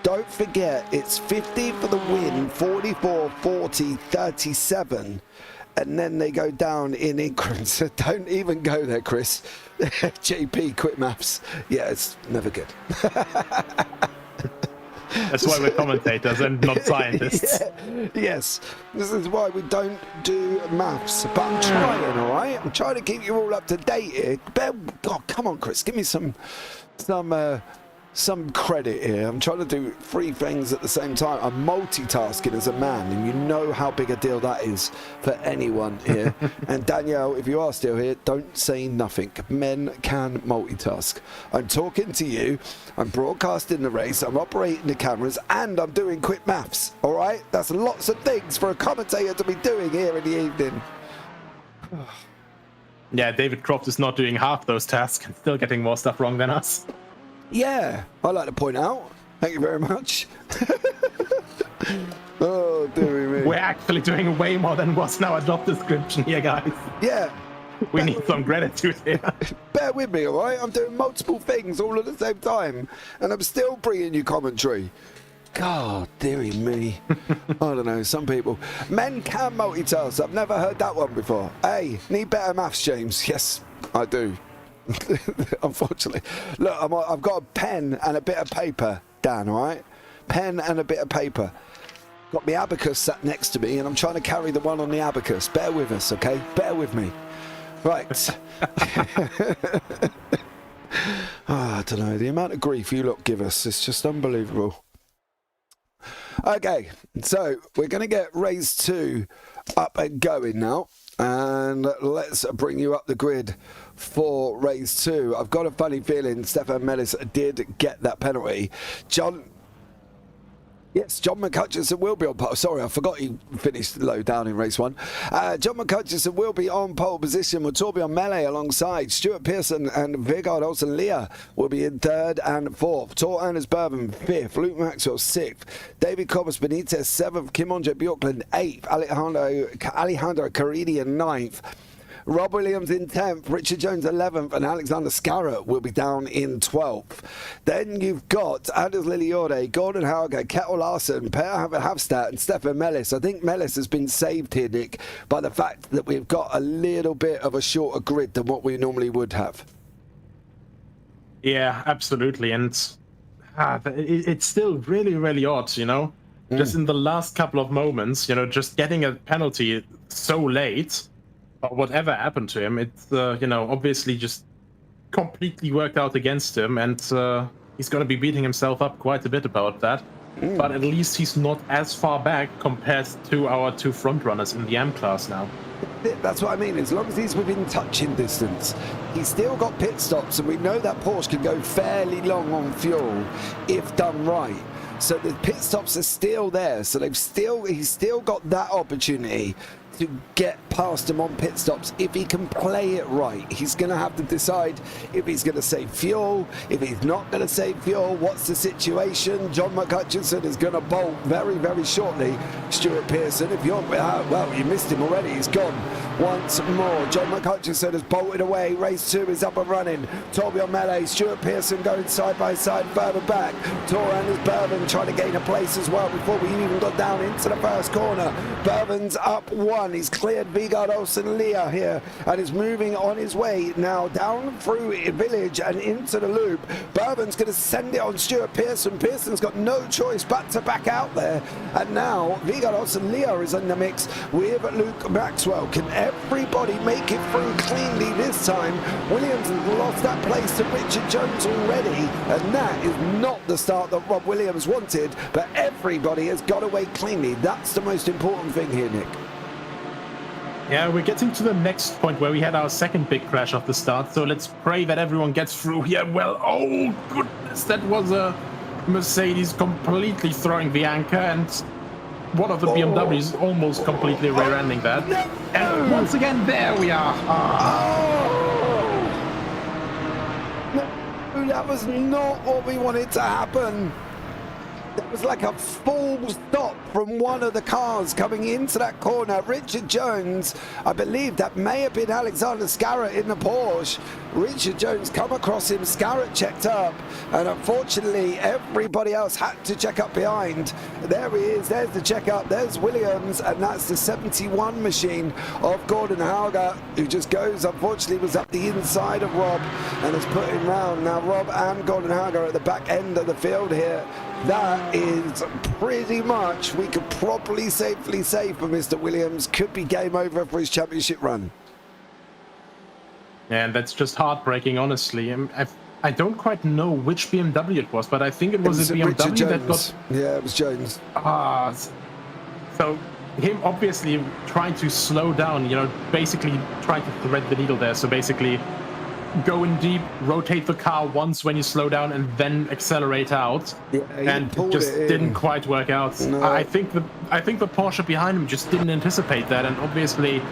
Don't forget, it's 50 for the win, 44, 40, 37, and then they go down in increments. So don't even go there, Chris. JP, quit maths. Yeah, it's never good. That's why we're commentators and not scientists. Yeah, yes, this is why we don't do maths. But I'm trying, all right? I'm trying to keep you all up to date here. God, come on, Chris, give me some credit here. I'm trying to do 3 things at the same time. I'm multitasking as a man, and you know how big a deal that is for anyone here. And Danielle, if you are still here, don't say nothing. Men can multitask. I'm talking to you, I'm broadcasting the race, I'm operating the cameras, and I'm doing quick maths, all right? That's lots of things for a commentator to be doing here in the evening. Yeah, David Croft is not doing half those tasks and still getting more stuff wrong than us. Yeah, I like to point out. Thank you very much. Oh, dearie me. We're actually doing way more than was in our job description here, guys. Yeah. We need some gratitude here. Bear with me, all right? I'm doing multiple things all at the same time, and I'm still bringing you commentary. God, dearie me. I don't know, some people. Men can multitask. I've never heard that one before. Hey, need better maths, James. Yes, I do. Unfortunately. Look, I've got a pen and a bit of paper, Dan, all right? Pen and a bit of paper. Got my abacus sat next to me, and I'm trying to carry the one on the abacus. Bear with us, okay? Bear with me. Right. I don't know. The amount of grief you lot give us is just unbelievable. Okay, so we're going to get race 2 up and going now. And let's bring you up the grid for race 2. I've got a funny feeling Stefan Mellis did get that penalty. John, Yes, John McHutchison will be on pole. Sorry, I forgot he finished low down in race 1. John McHutchison will be on pole position with Torbjorn Melle alongside. Stuart Pearson and Vegard Olsen Leah will be in 3rd and 4th. Tor Anders Bourbon 5th. Luke Maxwell 6th. David Cobus Benitez 7th. Kim Andre Bjorklund 8th. Alejandro Caridi in 9th. Rob Williams in 10th, Richard Jones 11th, and Alexander Scarrett will be down in 12th. Then you've got Anders Lilliorde, Gordon Hauger, Kettle Larsen, Per Havstad, and Stefan Mellis. I think Mellis has been saved here, Nick, by the fact that we've got a little bit of a shorter grid than what we normally would have. Yeah, absolutely. And it's still really, really odd, you know? Just in the last couple of moments, you know, just getting a penalty so late, or whatever happened to him, it's, you know, obviously just completely worked out against him, and he's going to be beating himself up quite a bit about that. But at least he's not as far back compared to our 2 front runners in the M class now. That's what I mean. As long as he's within touching distance, he's still got pit stops, and we know that Porsche can go fairly long on fuel if done right. So the pit stops are still there. So he's still got that opportunity to get past him on pit stops if he can play it right. He's going to have to decide if he's going to save fuel, if he's not going to save fuel, what's the situation. John McHutchison is going to bolt very, very shortly. Stuart Pearson, if you're, well, you missed him already, he's gone once more. John McHutchison has bolted away. Race 2 is up and running. Torbjorn Melle, Stuart Pearson going side by side further back. Tor Anders Bourbon trying to gain a place as well before we even got down into the first corner. Bourbon's up 1. He's cleared Vegard Olsen Leah here and is moving on his way now down through Village and into the loop. Bourbon's going to send it on Stuart Pearson. Pearson's got no choice but to back out there. And now Vegard Olsen Leah is in the mix with Luke Maxwell. Can everybody make it through cleanly this time? Williams has lost that place to Richard Jones already, and that is not the start that Rob Williams wanted, but everybody has got away cleanly. That's the most important thing here, Nick. Yeah, we're getting to the next point where we had our second big crash of the start, so let's pray that everyone gets through here. Well, oh goodness, that was a Mercedes completely throwing the anchor, and one of the BMWs almost completely rear-ending that. No. And once again, there we are. No, that was not what we wanted to happen. That was like a full stop from one of the cars coming into that corner. Richard Jones, I believe that may have been Alexander Scarrett in the Porsche. Richard Jones come across him, Scarrett checked up, and unfortunately everybody else had to check up behind. There he is, there's the check up, there's Williams, and that's the 71 machine of Gordon Hauger, who just goes, unfortunately was up the inside of Rob and has put him round. Now Rob and Gordon Hauger at the back end of the field here. That is pretty much, we could probably safely say for Mr. Williams, could be game over for his championship run. And that's just heartbreaking, honestly. I don't quite know which BMW it was, but I think it was a BMW that got... Yeah, it was Jones. So him obviously trying to slow down, you know, basically trying to thread the needle there. So basically go in deep, rotate the car once when you slow down, and then accelerate out. Yeah, and it just didn't quite work out. No. I think the Porsche behind him just didn't anticipate that, and obviously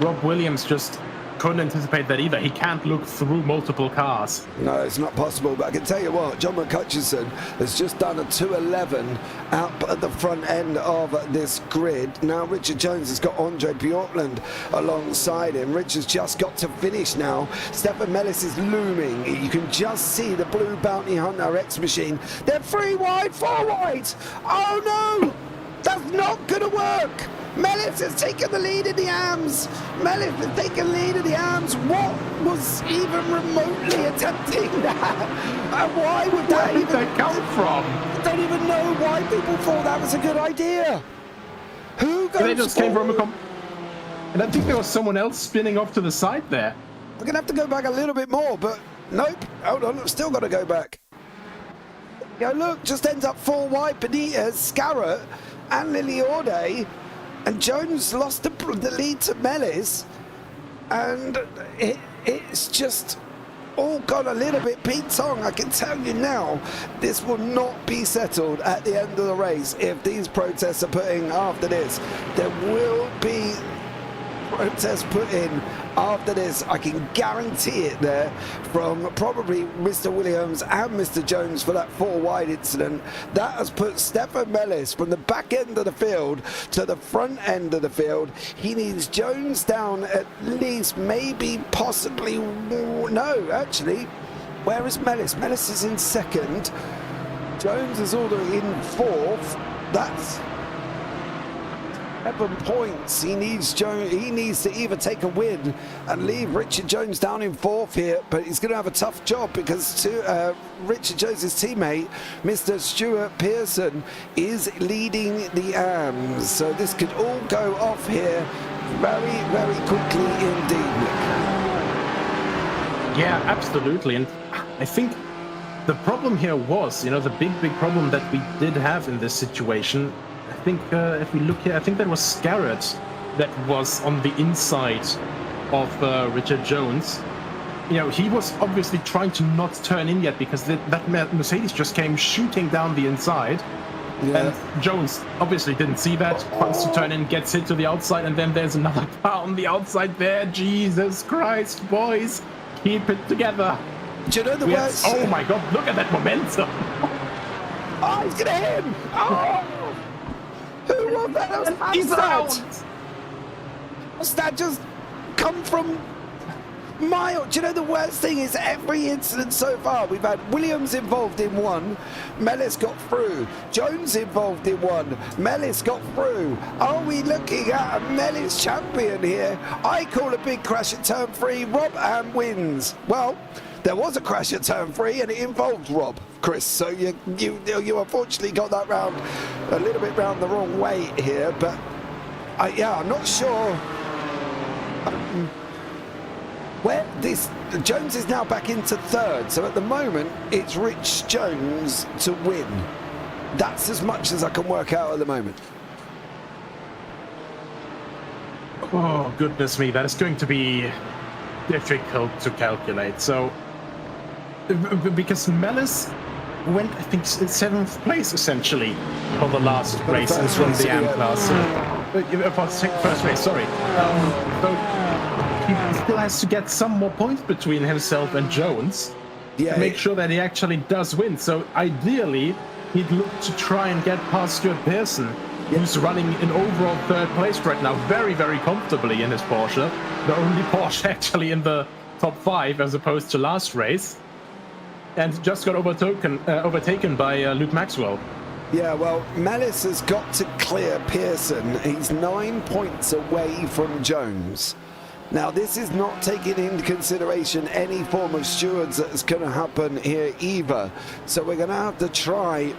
Rob Williams just couldn't anticipate that either. He can't look through multiple cars. No, it's not possible, but I can tell you what, John McHutchison has just done a 211 up at the front end of this grid. Now Richard Jones has got Andre Bjorklund alongside him. Richard's just got to finish now. Stefan Mellis is looming. You can just see the blue Bounty Hunter X machine. They're 3 wide, 4 wide. Oh no! That's not going to work. Mellis has taken the lead in the AMS. Mellis has taken the lead in the AMS. What was even remotely attempting that? And why would that even come from? I don't even know why people thought that was a good idea. Who goes They just came from and I think there was someone else spinning off to the side there. I'm going to have to go back a little bit more, but nope. Hold on, I've still got to go back. Go look, just ends up 4 wide. Benitez, Scarrett, and Lilliorde. And Jones lost the lead to Mellis, and it's just all gone a little bit Pete-tong. I can tell you now, this will not be settled at the end of the race if these protests are put in after this. There will be protests put in after this. I can guarantee it there from probably Mr. Williams and Mr. Jones for that 4 wide incident. That has put Stefan Mellis from the back end of the field to the front end of the field. He needs Jones down at least, maybe, possibly, no, actually, where is Mellis? Mellis is in second. Jones is already in fourth. That's 7 points. He needs to either take a win and leave Richard Jones down in fourth here, but he's going to have a tough job because Richard Jones' teammate, Mr. Stuart Pearson, is leading the AMS. So this could all go off here very, very quickly indeed, Nick. Yeah, absolutely. And I think the problem here was, the big problem that we did have in this situation. I think if we look here, I think that was Scarrett that was on the inside of Richard Jones. He was obviously trying to not turn in yet because that Mercedes just came shooting down the inside. Yeah. And Jones obviously didn't see that, wants to turn in, gets hit to the outside, and then there's another car on the outside there. Jesus Christ, boys, keep it together. Do you know the worst? Oh my God, look at that momentum. Oh, he's going to hit him. Oh! Who was that? That was Hansard. Must that just come from miles? Do you know the worst thing is every incident so far, we've had Williams involved in one, Mellis got through. Jones involved in one, Mellis got through. Are we looking at a Mellis champion here? I call a big crash at turn 3. Rob Am wins. Well, there was a crash at turn 3 and it involved Rob, Chris. So you unfortunately got that round a little bit round the wrong way here. But I'm not sure where this. Jones is now back into third. So at the moment, it's Rich Jones to win. That's as much as I can work out at the moment. Oh, goodness me. That is going to be difficult to calculate. So, because Mellis went, I think, in 7th place essentially for the last races from the AM class. First race, sorry. So he still has to get some more points between himself and Jones to make sure that he actually does win. So ideally, he'd look to try and get past Stuart Pearson, who's running in overall 3rd place right now, very, very comfortably in his Porsche. The only Porsche actually in the top 5 as opposed to last race. And just got overtaken by Luke Maxwell. Yeah, well, Mellis has got to clear Pearson. He's 9 points away from Jones. Now, this is not taking into consideration any form of stewards that's going to happen here either. So we're going to have to try.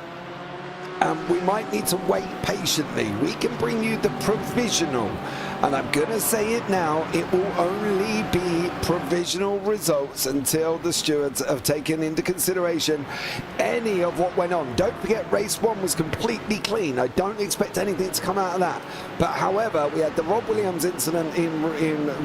We might need to wait patiently. We can bring you the provisional. And I'm going to say it now, it will only be provisional results until the stewards have taken into consideration any of what went on. Don't forget, race 1 was completely clean. I don't expect anything to come out of that. But however, we had the Rob Williams incident in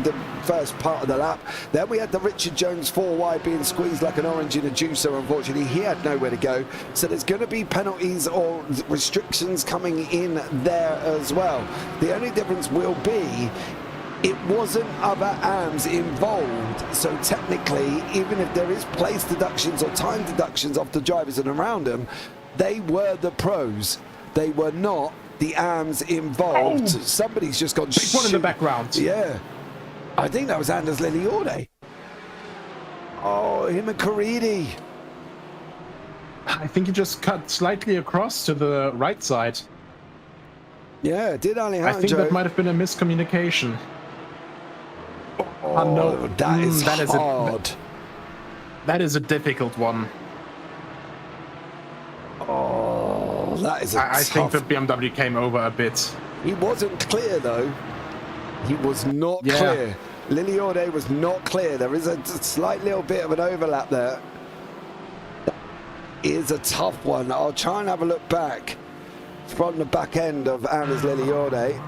the first part of the lap. Then we had the Richard Jones 4 wide being squeezed like an orange in a juicer. Unfortunately, he had nowhere to go. So there's going to be penalties or restrictions coming in there as well. The only difference will be it wasn't other AMs involved, so technically, even if there is place deductions or time deductions off the drivers and around them, they were the pros. They were not the AMs involved. Oh. Somebody's just gone. Big one in the background. Yeah, I think that was Anders Liliorde. Oh, him and Caridi. I think he just cut slightly across to the right side. Yeah, did Alejandro. I think that might have been a miscommunication. Oh, no, that is hard. That is a difficult one. Oh, that is a I think the BMW came over a bit. He wasn't clear, though. He was not clear. Liliorde was not clear. There is a slight little bit of an overlap there. That is a tough one. I'll try and have a look back from the back end of Anders Liliorde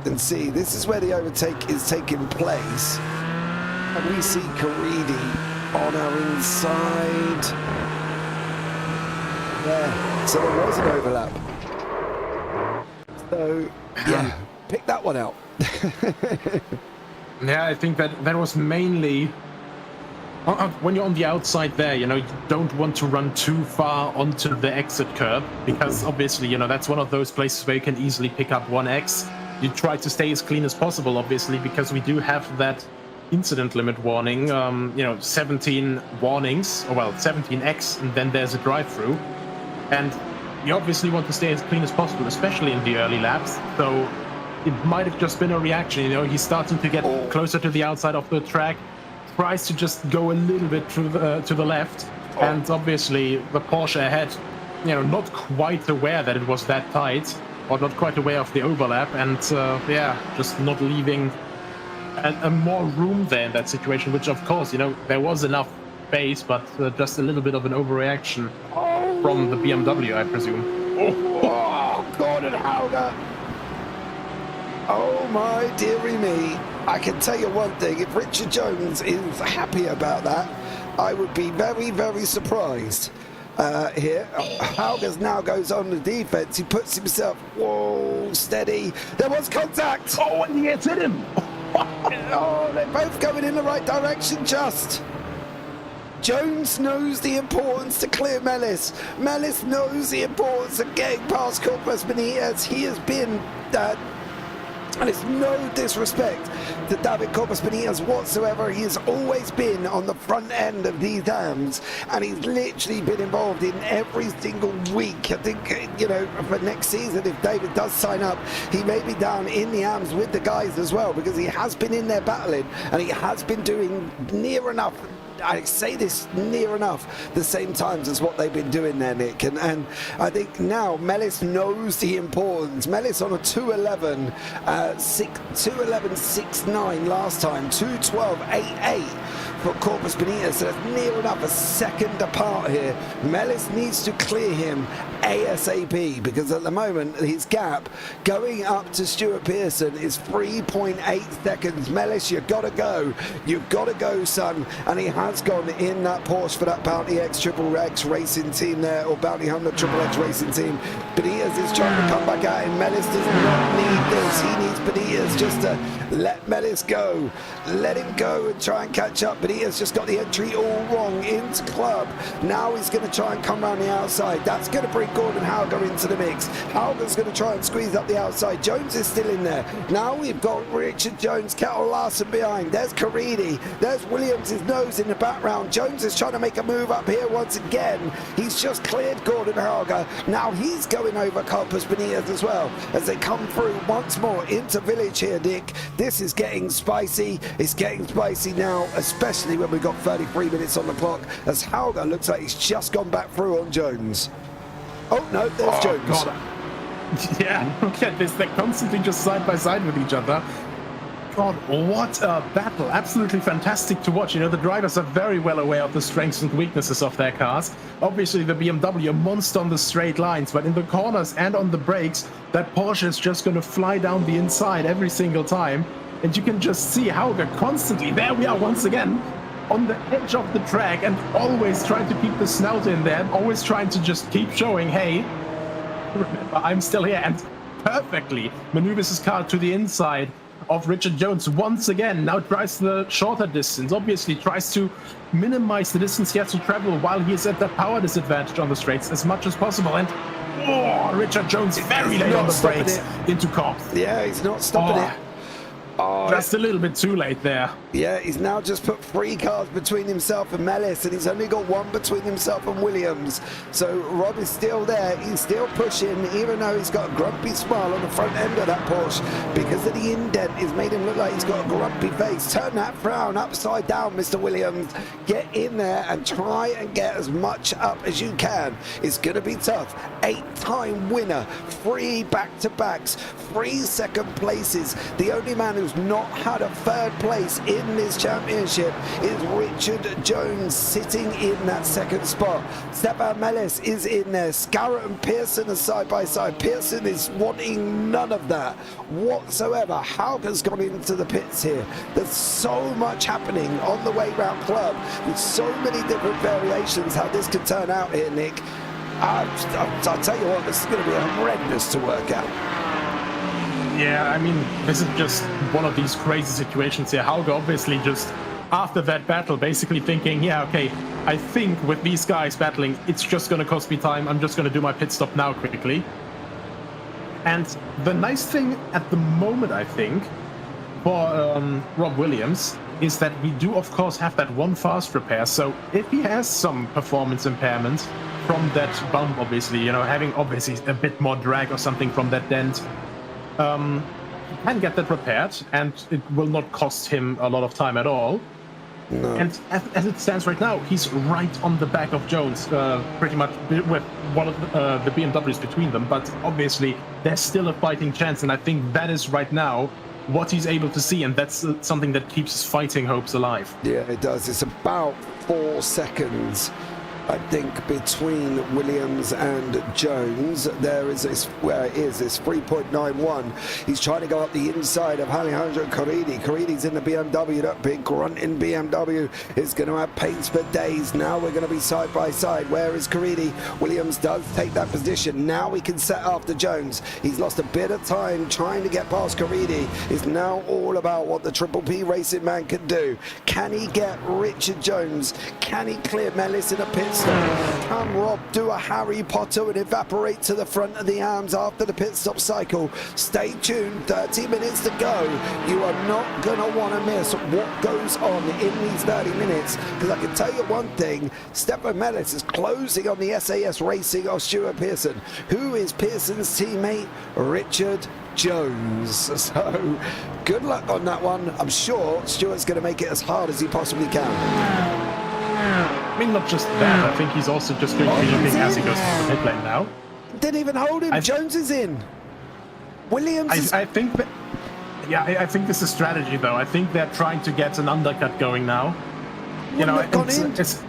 and see. This is where the overtake is taking place. And we see Caridi on our inside. Yeah, so there was an overlap. So, yeah, pick that one out. Yeah, I think that was mainly when you're on the outside there, you know, you don't want to run too far onto the exit curb because obviously, you know, that's one of those places where you can easily pick up 1x. You try to stay as clean as possible, obviously, because we do have that incident limit warning, you know, 17 warnings, or well, 17x, and then there's a drive-through. And you obviously want to stay as clean as possible, especially in the early laps. So it might have just been a reaction, you know, he's starting to get closer to the outside of the track, tries to just go a little bit to the left, and obviously the Porsche ahead, you know, not quite aware that it was that tight, or not quite aware of the overlap, and yeah, just not leaving a more room there in that situation, which of course, you know, there was enough space, but just a little bit of an overreaction from the BMW, I presume. Oh, Gordon Hauger. Oh my dearie me. I can tell you one thing, if Richard Jones is happy about that, I would be very, very surprised. Here, Hauger now goes on the defense. He puts himself, whoa, steady. There was contact. Oh, and he hit him. Oh, they're both going in the right direction, just. Jones knows the importance to clear Mellis. Mellis knows the importance of getting past Corpus Benitez. He has been, and it's no disrespect to David Corpus Benitez whatsoever. He has always been on the front end of these dams, and he's literally been involved in every single week. I think, you know, for next season, if David does sign up, he may be down in the AMs with the guys as well, because he has been in there battling, and he has been doing near enough, I say this, near enough the same times as what they've been doing there, Nick. And I think now Mellis knows the importance. Mellis on a 2:11, 2:11.69 last time, 2:12.88 for Corpus Benitez. So that's near enough a second apart here. Mellis needs to clear him ASAP, because at the moment his gap going up to Stuart Pearson is 3.8 seconds. Mellis, you've got to go. You've got to go, son. And he has gone in that Porsche for that Bounty X Triple X racing team there, or Bounty Hunter Triple X racing team. Benitez is trying to come back at him. Mellis does not need this. He needs Benitez just to let Mellis go. Let him go and try and catch up. Benitez just got the entry all wrong into club. Now he's going to try and come around the outside. That's going to bring Gordon Hauger into the mix. Hauger's going to try and squeeze up the outside. Jones is still in there. Now we've got Richard Jones, Kettle Larson behind. There's Caridi. There's Williams' nose in the background. Jones is trying to make a move up here once again. He's just cleared Gordon Hauger. Now he's going over Corpus Benitez as well as they come through once more into Village here, Nick. This is getting spicy. It's getting spicy now, especially when we've got 33 minutes on the clock, as Hauger looks like he's just gone back through on Jones. Oh no, there's Jones. God. Yeah, look at this. They're constantly just side by side with each other. God, what a battle. Absolutely fantastic to watch. You know, the drivers are very well aware of the strengths and weaknesses of their cars. Obviously, the BMW, a monster on the straight lines, but in the corners and on the brakes, that Porsche is just going to fly down the inside every single time. And you can just see Hauger constantly, there we are once again, on the edge of the track, and always trying to keep the snout in there, always trying to just keep showing, hey, remember, I'm still here, and perfectly maneuvers his car to the inside of Richard Jones once again. Now drives the shorter distance, obviously tries to minimize the distance he has to travel while he is at that power disadvantage on the straights as much as possible. And Richard Jones very late on the brakes into Corps. Yeah, he's not stopping it. Oh, just a little bit too late there. Yeah, he's now just put 3 cars between himself and Mellis, and he's only got 1 between himself and Williams. So Rob is still there. He's still pushing, even though he's got a grumpy smile on the front end of that Porsche, because of the indent has made him look like he's got a grumpy face. Turn that frown upside down, Mr. Williams. Get in there and try and get as much up as you can. It's going to be tough. 8-time winner, 3 back-to-backs, 3 second places. The only man who who's not had a third place in this championship is Richard Jones, sitting in that second spot. Stefan Mellis is in there. Scarrett and Pearson are side by side. Pearson is wanting none of that whatsoever. Hauger's gone into the pits here. There's so much happening on the way round club with so many different variations how this could turn out here, Nick. I'll tell you what, this is going to be horrendous to work out. Yeah, I mean, this is just one of these crazy situations here. Hauger obviously just, after that battle, basically thinking, yeah, okay, I think with these guys battling, it's just going to cost me time. I'm just going to do my pit stop now quickly. And the nice thing at the moment, I think, for Rob Williams, is that we do, of course, have that one fast repair. So if he has some performance impairment from that bump, obviously, you know, having obviously a bit more drag or something from that dent, he can get that repaired, and it will not cost him a lot of time at all. No. And as it stands right now, he's right on the back of Jones, pretty much with one of the BMWs between them. But obviously, there's still a fighting chance, and I think that is right now what he's able to see, and that's something that keeps his fighting hopes alive. Yeah, it does. It's about 4 seconds, I think, between Williams and Jones. There is this, where it is, this 3.91. He's trying to go up the inside of Alejandro Caridi. Caridi's in the BMW. That big grunting BMW is going to have pace for days. Now we're going to be side by side. Where is Caridi? Williams does take that position. Now we can set after Jones. He's lost a bit of time trying to get past Caridi. It's now all about what the Triple P Racing man can do. Can he get Richard Jones? Can he clear Mellis in a pit? Can Rob do a Harry Potter and evaporate to the front of the arms after the pit stop cycle? Stay tuned, 30 minutes to go. You are not going to want to miss what goes on in these 30 minutes, because I can tell you one thing, Stefan Mellis is closing on the SAS Racing of Stuart Pearson. Who is Pearson's teammate? Richard Jones. So good luck on that one. I'm sure Stuart's going to make it as hard as he possibly can. I mean, not just that, I think he's also just going to be looking as he goes to the pit lane now. Didn't even hold him. Jones is in. Williams is... I think that... Yeah, I think this is strategy, though. I think they're trying to get an undercut going now. You know, it's...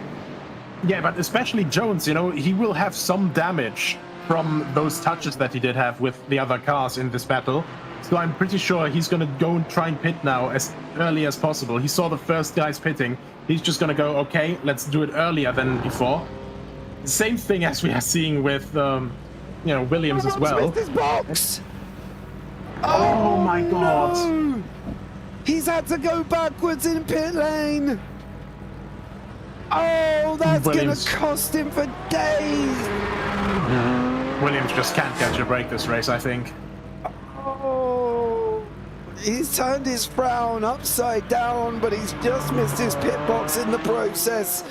Yeah, but especially Jones, you know, he will have some damage from those touches that he did have with the other cars in this battle. So I'm pretty sure he's going to go and try and pit now as early as possible. He saw the first guys pitting. He's just going to go, okay, let's do it earlier than before. Same thing as we are seeing with, you know, Williams as well. His box. Oh my God. No. He's had to go backwards in pit lane. Oh, that's going to cost him for days. Williams just can't catch a break this race, I think. Oh, he's turned his frown upside down, but he's just missed his pit box in the process.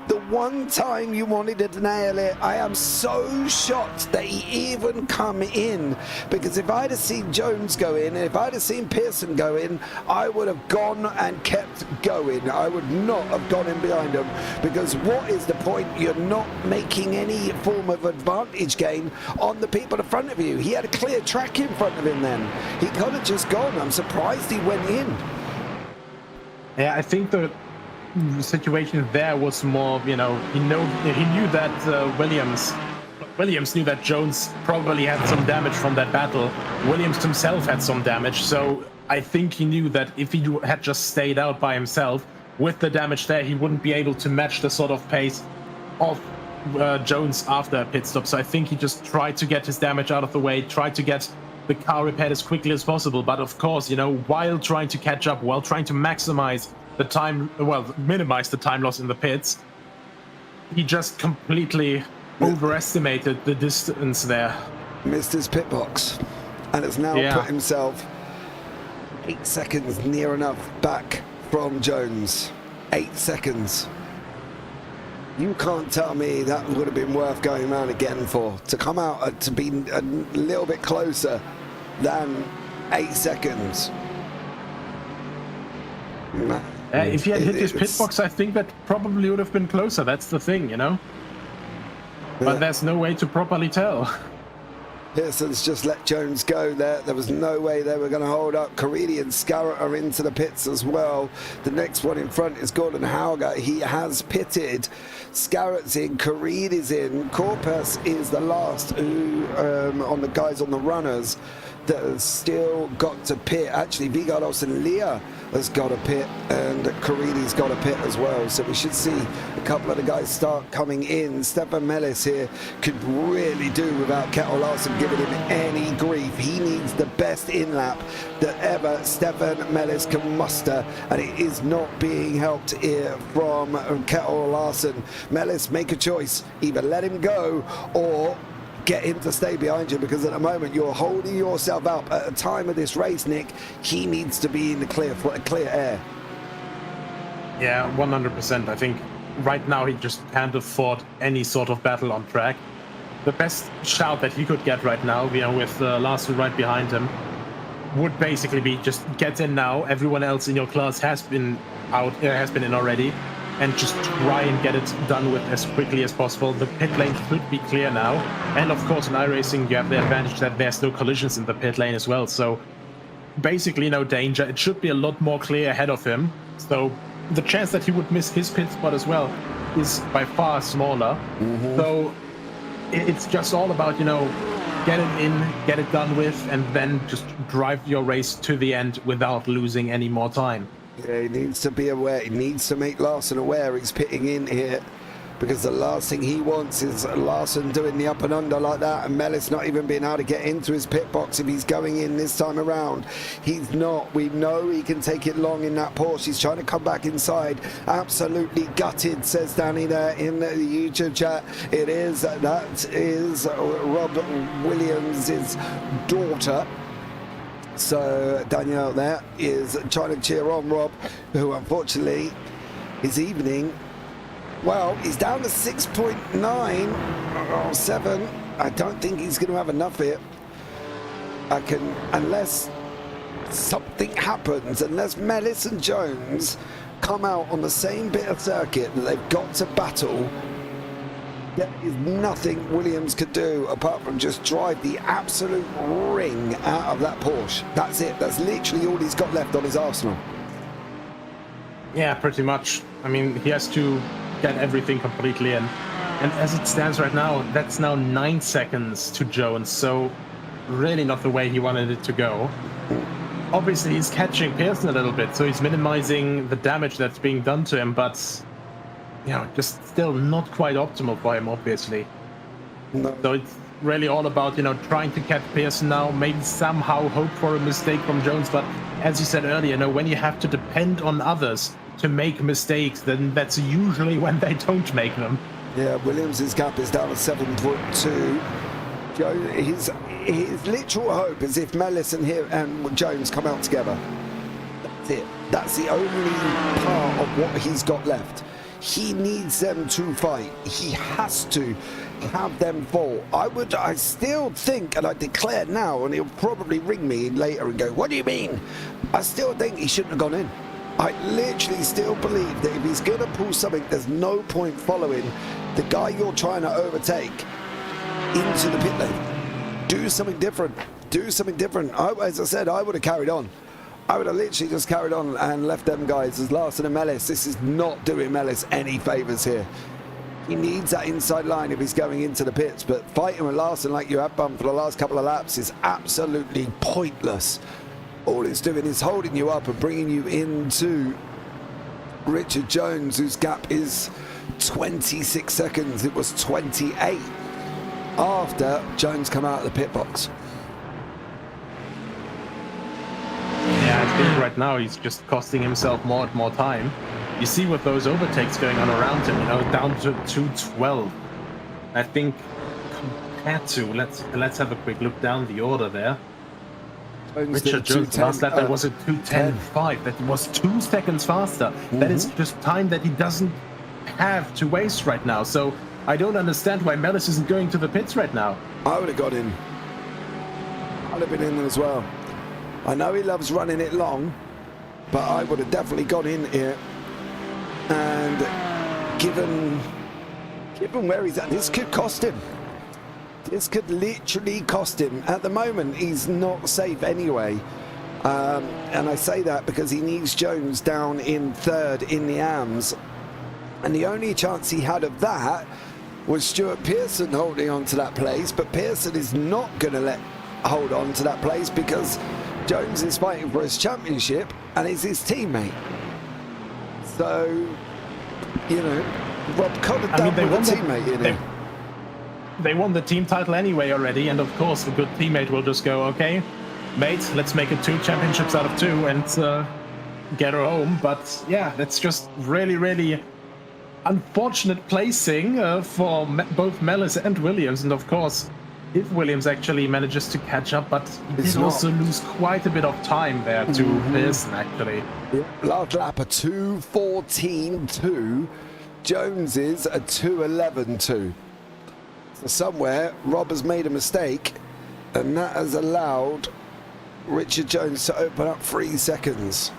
The one time you wanted to nail it, I am so shocked that he even come in, because if I'd have seen Jones go in, and if I'd have seen Pearson go in, I would have gone and kept going. I would not have gone in behind him, because what is the point? You're not making any form of advantage gain on the people in front of you. He had a clear track in front of him then. He could have just gone. I'm surprised he went in. Yeah, I think the situation there was more, you know, he knew that Williams knew that Jones probably had some damage from that battle. Williams himself had some damage, so I think he knew that if he had just stayed out by himself with the damage there, he wouldn't be able to match the sort of pace of Jones after a pit stop. So I think he just tried to get his damage out of the way, tried to get the car repaired as quickly as possible. But of course, you know, while trying to catch up, while trying to maximize the time, well, minimize the time loss in the pits, he just completely overestimated the distance there. Missed his pit box, and has now put himself 8 seconds near enough back from Jones. 8 seconds. You can't tell me that would have been worth going around again for, to come out to be a little bit closer than 8 seconds. If he had hit his pit box, I think that probably would have been closer. That's the thing, you know? But there's no way to properly tell. Pearson's just let Jones go there. There was no way they were going to hold up. Caridi and Scarrett are into the pits as well. The next one in front is Gordon Hauger. He has pitted. Scarrett's in, Caridi's in. Corpus is the last who, on the guys on the runners that has still got to pit. Actually, Vigardos and Leah has got a pit, and Caridi's got a pit as well. So we should see a couple of the guys start coming in. Stefan Mellis here could really do without Kettle Larson giving him any grief. He needs the best in-lap that ever Stefan Mellis can muster, and it is not being helped here from Kettle Larson. Mellis, make a choice. Either let him go or get him to stay behind you, because at the moment you're holding yourself up. At a time of this race, Nick, he needs to be in the clear air. Yeah, 100%. I think right now he just can't afford any sort of battle on track. The best shout that he could get right now, with Larson right behind him, would basically be just get in now. Everyone else in your class has been in already, and just try and get it done with as quickly as possible. The pit lane should be clear now. And of course in iRacing you have the advantage that there's no collisions in the pit lane as well. So basically no danger. It should be a lot more clear ahead of him. So the chance that he would miss his pit spot as well is by far smaller. So it's just all about, get it in, get it done with, and then just drive your race to the end without losing any more time. Yeah, he needs to be aware. He needs to make Larson aware he's pitting in here, because the last thing he wants is Larson doing the up and under like that, and Mellis not even being able to get into his pit box if he's going in this time around. He's not. We know he can take it long in that Porsche. He's trying to come back inside. Absolutely gutted, says Danny there in the YouTube chat. That is Rob Williams' daughter. So Danielle there is trying to cheer on Rob, who unfortunately his evening, well, he's down to 6.9 or 7. I don't think he's going to have enough here. Unless something happens, unless Mellis and Jones come out on the same bit of circuit that they've got to battle, there is nothing Williams could do apart from just drive the absolute ring out of that Porsche. That's it. That's literally all he's got left on his arsenal. Yeah, pretty much. I mean, he has to get everything completely in. And as it stands right now, that's now 9 seconds to Jones. So really not the way he wanted it to go. Obviously, he's catching Pearson a little bit, so he's minimizing the damage that's being done to him, but just still not quite optimal for him, obviously. No. So it's really all about, trying to catch Pearson now, maybe somehow hope for a mistake from Jones. But as you said earlier, when you have to depend on others to make mistakes, then that's usually when they don't make them. Yeah, Williams' gap is down to 7.2. His literal hope is if Mellis and Jones come out together. That's it. That's the only part of what he's got left. He needs them to fight. He has to have them fall. I still think, and I declare now, and he'll probably ring me later and go, what do you mean? I still think he shouldn't have gone in. I literally still believe that if he's going to pull something, there's no point following the guy you're trying to overtake into the pit lane. Do something different. Do something different. As I said, I would have carried on. I would have literally just carried on and left them guys as Larson and Mellis. This is not doing Mellis any favours here. He needs that inside line if he's going into the pits, but fighting with Larson like you have done for the last couple of laps is absolutely pointless. All it's doing is holding you up and bringing you into Richard Jones, whose gap is 26 seconds. It was 28 after Jones come out of the pit box. Yeah, I think right now he's just costing himself more and more time. You see with those overtakes going on around him, down to 2:12. I think compared to, let's have a quick look down the order there. Richard Jones last lap, that was a 2:10.5. That was 2 seconds faster. That is just time that he doesn't have to waste right now. So I don't understand why Mellis isn't going to the pits right now. I would have got in. I'd have been in as well. I know he loves running it long, but I would have definitely got in here. And given where he's at, this could cost him. This could literally cost him. At the moment, he's not safe anyway. And I say that because he needs Jones down in third in the AMS. And the only chance he had of that was Stuart Pearson holding on to that place. But Pearson is not going to hold on to that place because Jones is fighting for his championship and is his teammate. So, you know, Rob could have done with a teammate in it. They won the team title anyway already, and of course a good teammate will just go, okay, mate, let's make it 2 championships out of 2 and get her home. But yeah, that's just really, really unfortunate placing for both Mellis and Williams. And of course, if Williams actually manages to catch up, but he did also lose quite a bit of time there to Pearson, actually. Yeah. Last lap, a 2:14.2. Jones is a 2:11.2. So somewhere, Rob has made a mistake, and that has allowed Richard Jones to open up 3 seconds.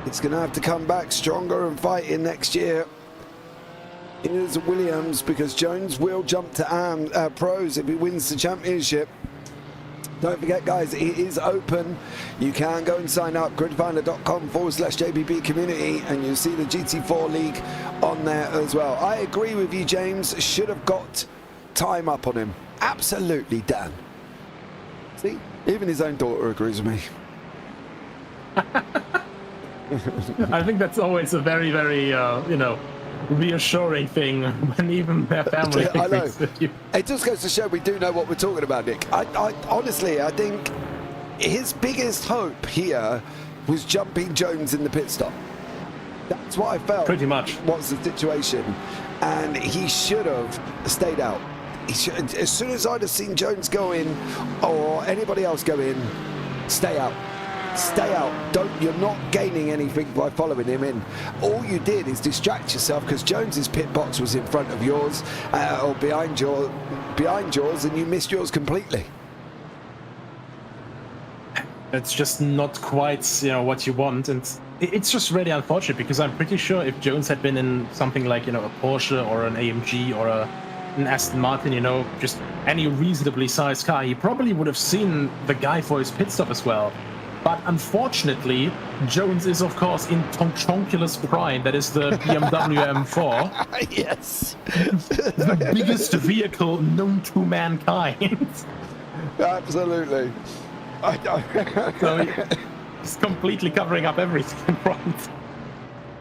It's going to have to come back stronger and fighting next year. Here's Williams, because Jones will jump to pros if he wins the championship. Don't forget, guys, it is open. You can go and sign up, gridfinder.com/JPB community, and you'll see the GT4 League on there as well. I agree with you, James. Should have got time up on him. Absolutely, Dan. See, even his own daughter agrees with me. I think that's always a very, very, you know, reassuring thing when even their family agrees with you. It just goes to show we do know what we're talking about, Nick. I honestly, I think his biggest hope here was jumping Jones in the pit stop. That's what I felt. Pretty much. What's the situation? And he should have stayed out. He should, as soon as I'd have seen Jones go in or anybody else go in, stay out. Stay out. You're not gaining anything by following him in. All you did is distract yourself because Jones's pit box was in front of yours or behind yours, and you missed yours completely. It's just not quite, you know, what you want, and it's just really unfortunate because I'm pretty sure if Jones had been in something like, you know, a Porsche or an AMG or an Aston Martin, you know, just any reasonably sized car, he probably would have seen the guy for his pit stop as well. But unfortunately, Jones is, of course, in Tonchonculus Prime. That is the BMW M4. Yes. The biggest vehicle known to mankind. Absolutely. So he's completely covering up everything in front.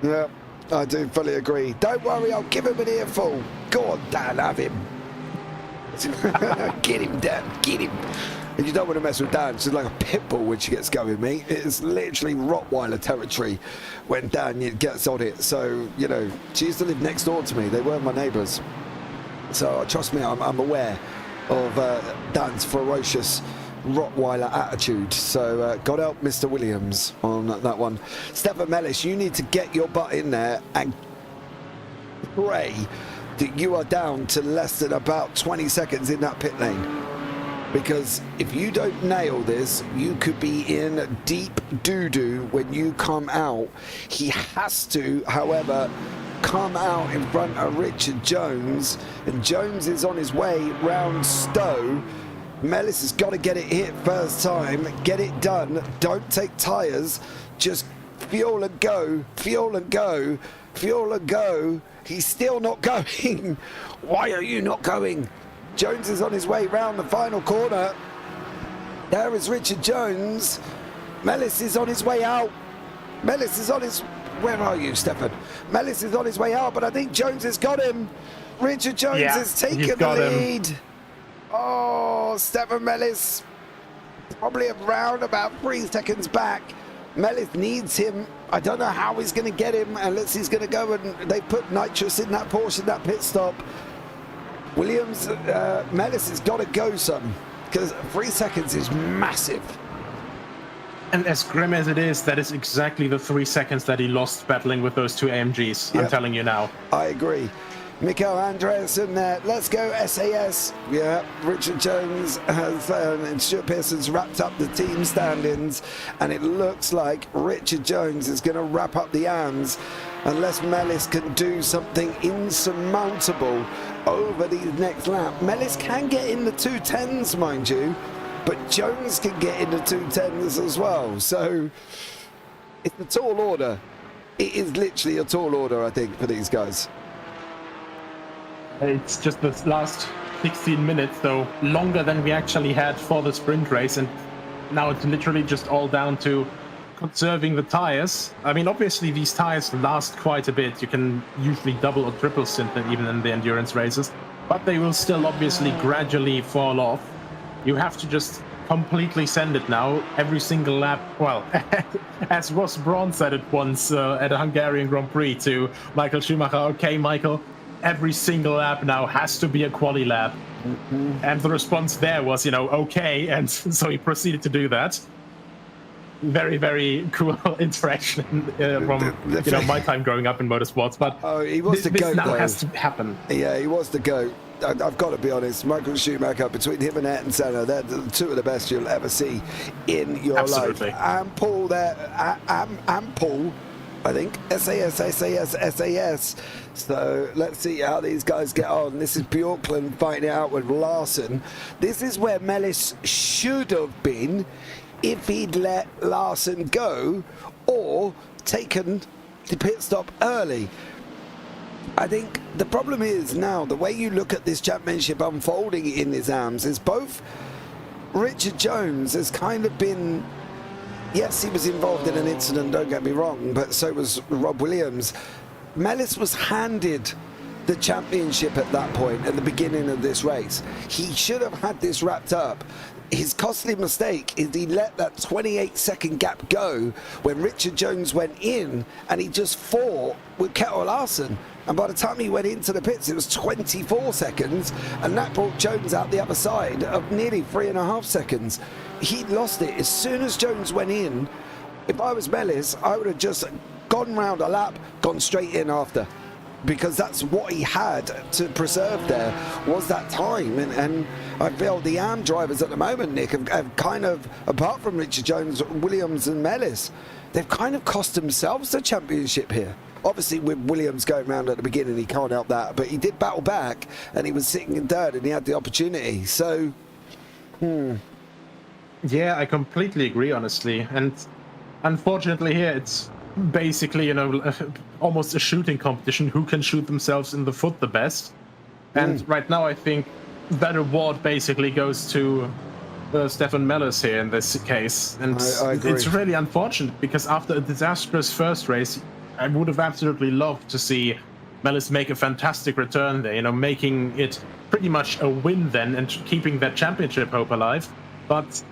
Yeah, I do fully agree. Don't worry, I'll give him an earful. Go on, Dan, have him. Get him, Dan, get him. And you don't want to mess with Dan. She's like a pit bull when she gets going, mate. It's literally Rottweiler territory when Dan gets on it. So, you know, she used to live next door to me. They were my neighbours. So, trust me, I'm aware of Dan's ferocious Rottweiler attitude. So, God help Mr. Williams on that one. Stefan Mellis, you need to get your butt in there and pray that you are down to less than about 20 seconds in that pit lane. Because if you don't nail this, you could be in deep doo-doo when you come out. He has to, however, come out in front of Richard Jones, and Jones is on his way round Stowe. Mellis has got to get it hit first time, get it done. Don't take tyres, just fuel and go, fuel and go, fuel and go. He's still not going. Why are you not going? Jones is on his way round the final corner. There is Richard Jones. Mellis is on his way out. Mellis is on his... Where are you, Stefan? Mellis is on his way out, but I think Jones has got him. Richard Jones has taken the lead. Oh, Stefan Mellis probably around about 3 seconds back. Mellis needs him. I don't know how he's going to get him unless he's going to go and they put nitrous in that Porsche in that pit stop. Williams, Mellis has got to go some because 3 seconds is massive. And as grim as it is, that is exactly the 3 seconds that he lost battling with those two AMGs. Yep. I'm telling you now. I agree. Mikael Andreasen there. Let's go SAS. Yeah, Richard Jones has and Stuart Pearson's wrapped up the team stand-ins, and it looks like Richard Jones is going to wrap up the AMS unless Mellis can do something insurmountable over these next lap. Mellis can get in the 210s, mind you, but Jones can get in the 210s as well. So it's a tall order. It is literally a tall order, I think, for these guys. It's just the last 16 minutes, though, longer than we actually had for the sprint race, and now it's literally just all down to conserving the tires. I mean, obviously these tires last quite a bit. You can usually double or triple stint them even in the endurance races, but they will still obviously gradually fall off. You have to just completely send it now every single lap. Well, as Ross Brawn said it once at a Hungarian Grand Prix to Michael Schumacher, okay, Michael, every single lap now has to be a quali lap. And the response there was, you know, okay, and so he proceeded to do that. Very, very cool interaction from you know, my time growing up in motorsports. But he was the this GOAT, now though. has to happen. Yeah, he was the GOAT. I've got to be honest, Michael Schumacher, between him and Ayrton Senna, they're two of the best you'll ever see in your Absolutely. life. And Paul there, and Paul, I think, SAS. So let's see how these guys get on. This is Bjorklund fighting it out with Larson. This is where Mellis should have been if he'd let Larson go or taken the pit stop early. I think the problem is now, the way you look at this championship unfolding in his arms is both Richard Jones has kind of been, yes, he was involved in an incident, don't get me wrong, but so was Rob Williams. Mellis was handed the championship at that point, at the beginning of this race. He should have had this wrapped up. His costly mistake is he let that 28-second gap go when Richard Jones went in and he just fought with Kjell Larsen. And by the time he went into the pits, it was 24 seconds, and that brought Jones out the other side of nearly 3.5 seconds. He lost it as soon as Jones went in. If I was Mellis, I would have just gone round a lap, gone straight in after, because that's what he had to preserve there, was that time. And I feel the AM drivers at the moment, Nick, have kind of, apart from Richard Jones, Williams and Mellis, they've kind of cost themselves the championship here. Obviously, with Williams going round at the beginning, he can't help that, but he did battle back, and he was sitting in third, and he had the opportunity. So, Yeah, I completely agree, honestly. And unfortunately here, it's basically, you know, almost a shooting competition. Who can shoot themselves in the foot the best? And right now, I think that award basically goes to Stefan Mellis here in this case. And I agree. It's really unfortunate, because after a disastrous first race, I would have absolutely loved to see Mellis make a fantastic return there, you know, making it pretty much a win then and keeping that championship hope alive. But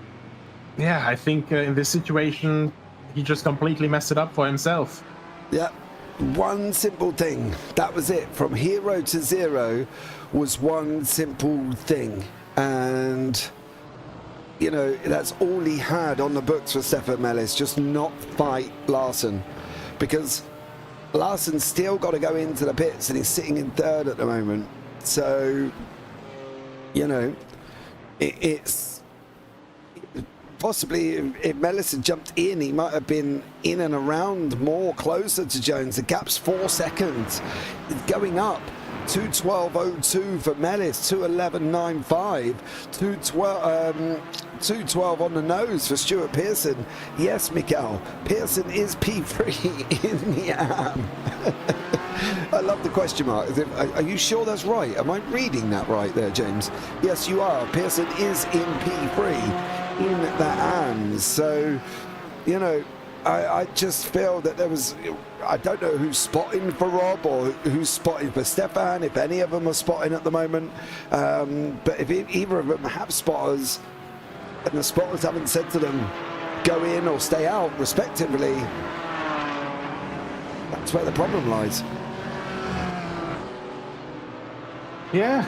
yeah, I think in this situation, he just completely messed it up for himself. yeah, one simple thing. That was it. From hero to zero was one simple thing. And, you know, that's all he had on the books for Stefan Mellis, just not fight Larson. Because Larson's still got to go into the pits, and he's sitting in third at the moment. So, you know, it's possibly if Mellis had jumped in, he might have been in and around more closer to Jones. The gap's 4 seconds. It's going up. 2:12.02 for Mellis, 2:11.95, 2:12 on the nose for Stuart Pearson. Yes, Mikael, Pearson is P3 in the AM. I love the question mark. Are you sure that's right? Am I reading that right there, James? Yes, you are. Pearson is in P3 in the AM. So, you know, I just feel that there was, I don't know who's spotting for Rob or who's spotting for Stefan, if any of them are spotting at the moment. But if either of them have spotters, and the spotters haven't said to them, go in or stay out, respectively, that's where the problem lies. Yeah.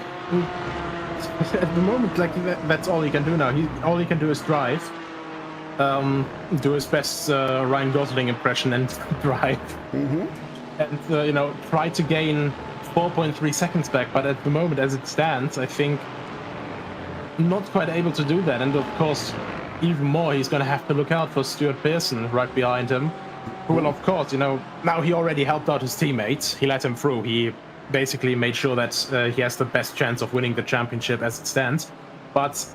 At the moment, like, that's all he can do now. All he can do is drive. Do his best Ryan Gosling impression and drive. And, you know, try to gain 4.3 seconds back. But at the moment, as it stands, I think not quite able to do that. And of course, even more, he's going to have to look out for Stuart Pearson right behind him, who will, of course, you know, now he already helped out his teammates. He let him through. He basically made sure that he has the best chance of winning the championship as it stands. But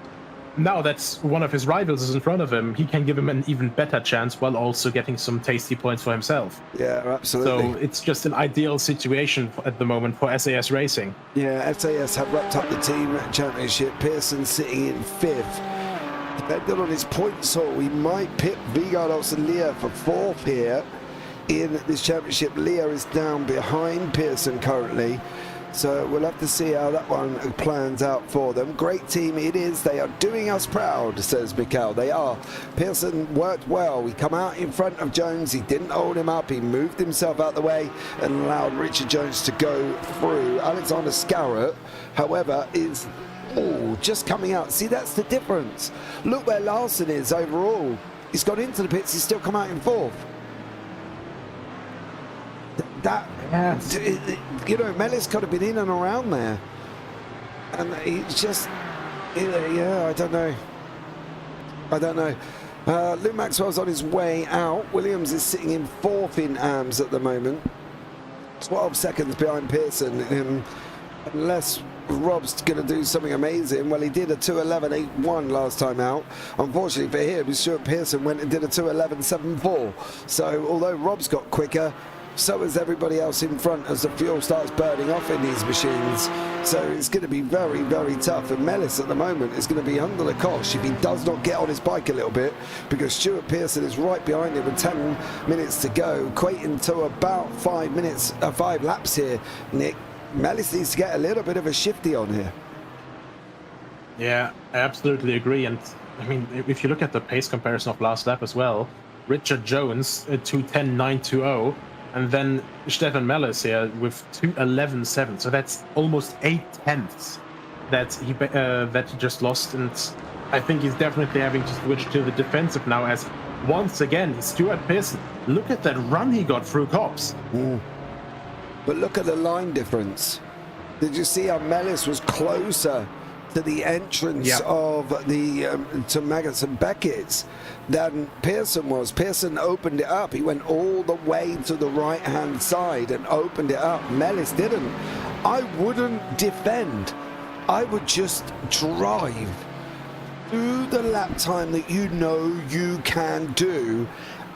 now that one of his rivals is in front of him, he can give him an even better chance while also getting some tasty points for himself. Yeah, absolutely. So it's just an ideal situation at the moment for SAS Racing. Yeah, SAS have wrapped up the team championship. Pearson sitting in 5th. Depending on his points, so we might pit Vigardos and Leah for 4th here in this championship. Leah is down behind Pearson currently, so we'll have to see how that one plans out for them. Great team it is. They are doing us proud, says Mikhail. They are. Pearson worked well. We come out in front of Jones. He didn't hold him up. He moved himself out the way and allowed Richard Jones to go through. Alexander Scarrett, however, is just coming out. See, that's the difference. Look where Larson is overall. He's gone into the pits. He's still come out in 4th. Yes. You know, Mellis could have been in and around there, and he's just, yeah, I don't know. Lou Maxwell's on his way out. Williams is sitting in 4th in AMS at the moment, 12 seconds behind Pearson, unless Rob's going to do something amazing. Well, he did a 2:11.81 last time out. Unfortunately for him, Stuart Pearson went and did a 2:11.74. So although Rob's got quicker, so is everybody else in front as the fuel starts burning off in these machines. So it's going to be very, very tough. And Mellis at the moment is going to be under the cosh if he does not get on his bike a little bit, because Stuart Pearson is right behind him with 10 minutes to go, equating to about 5 laps here, Nick. Mellis needs to get a little bit of a shifty on here. Yeah, I absolutely agree. And I mean, if you look at the pace comparison of last lap as well, Richard Jones 2:10.920, and then Stefan Mellis here with 2:11.7. So that's almost 8/10 that he just lost. And I think he's definitely having to switch to the defensive now, as once again Stuart Pearson, look at that run he got through Cops. But look at the line difference. Did you see how Mellis was closer to the entrance of the to Maggots and Beckett's than Pearson was? Pearson opened it up. He went all the way to the right-hand side and opened it up. Mellis didn't. I wouldn't defend. I would just drive. Do the lap time that you know you can do,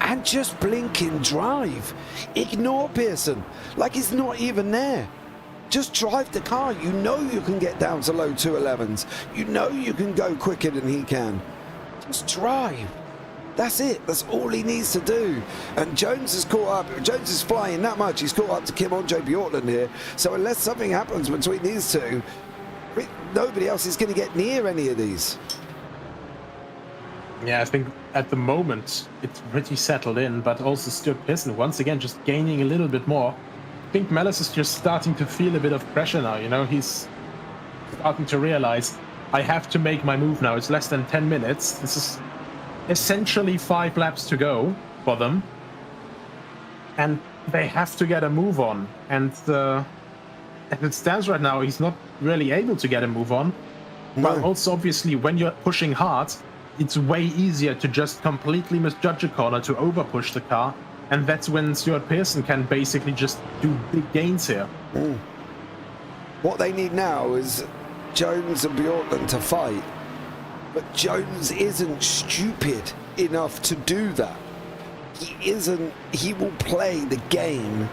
and just blink and drive. Ignore Pearson like he's not even there. Just drive the car. You know you can get down to low 2:11s. You know you can go quicker than he can. Just drive. That's it. That's all he needs to do. And Jones is caught up. Jones is flying that much. He's caught up to Kim on JP Ortland here. So unless something happens between these two, nobody else is going to get near any of these. Yeah, I think at the moment it's pretty settled in, but also Stuart Pearson once again just gaining a little bit more. I think Mellis is just starting to feel a bit of pressure now, you know, he's starting to realize, I have to make my move now. It's less than 10 minutes. This is essentially 5 laps to go for them, and they have to get a move on. And as it stands right now, he's not really able to get a move on. But also, obviously, when you're pushing hard, it's way easier to just completely misjudge a corner, to over-push the car, and that's when Stuart Pearson can basically just do big gains here. What they need now is Jones and Bjorkland to fight, but Jones isn't stupid enough to do that. He will play the game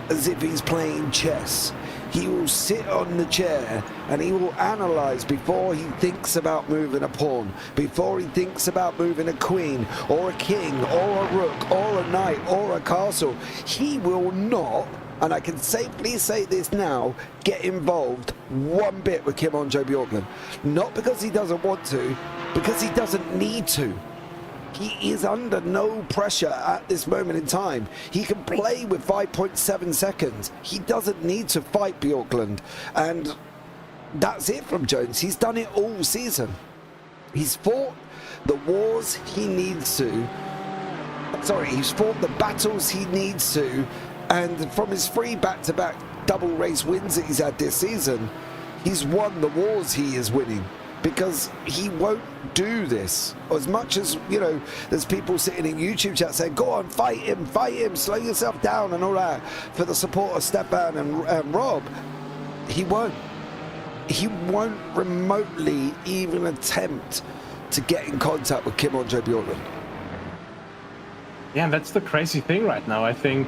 as if he's playing chess. He will sit on the chair and he will analyze before he thinks about moving a pawn, before he thinks about moving a queen or a king or a rook or a knight or a castle. He will not, and I can safely say this now, get involved one bit with Kim on JP Ortland. Not because he doesn't want to, because he doesn't need to. He is under no pressure at this moment in time. He can play with 5.7 seconds. He doesn't need to fight Bjorkland. And that's it from Jones. He's done it all season. He's fought the wars he needs to. Sorry, he's fought the battles he needs to. And from his 3 back-to-back double race wins that he's had this season, he's won the wars he is winning. Because he won't do this. As much as, you know, there's people sitting in YouTube chat saying, go on, fight him, slow yourself down and all that, for the support of Stefan and Rob. he won't. He won't remotely even attempt to get in contact with Kim on Bjorklund. Yeah, and that's the crazy thing right now. I think,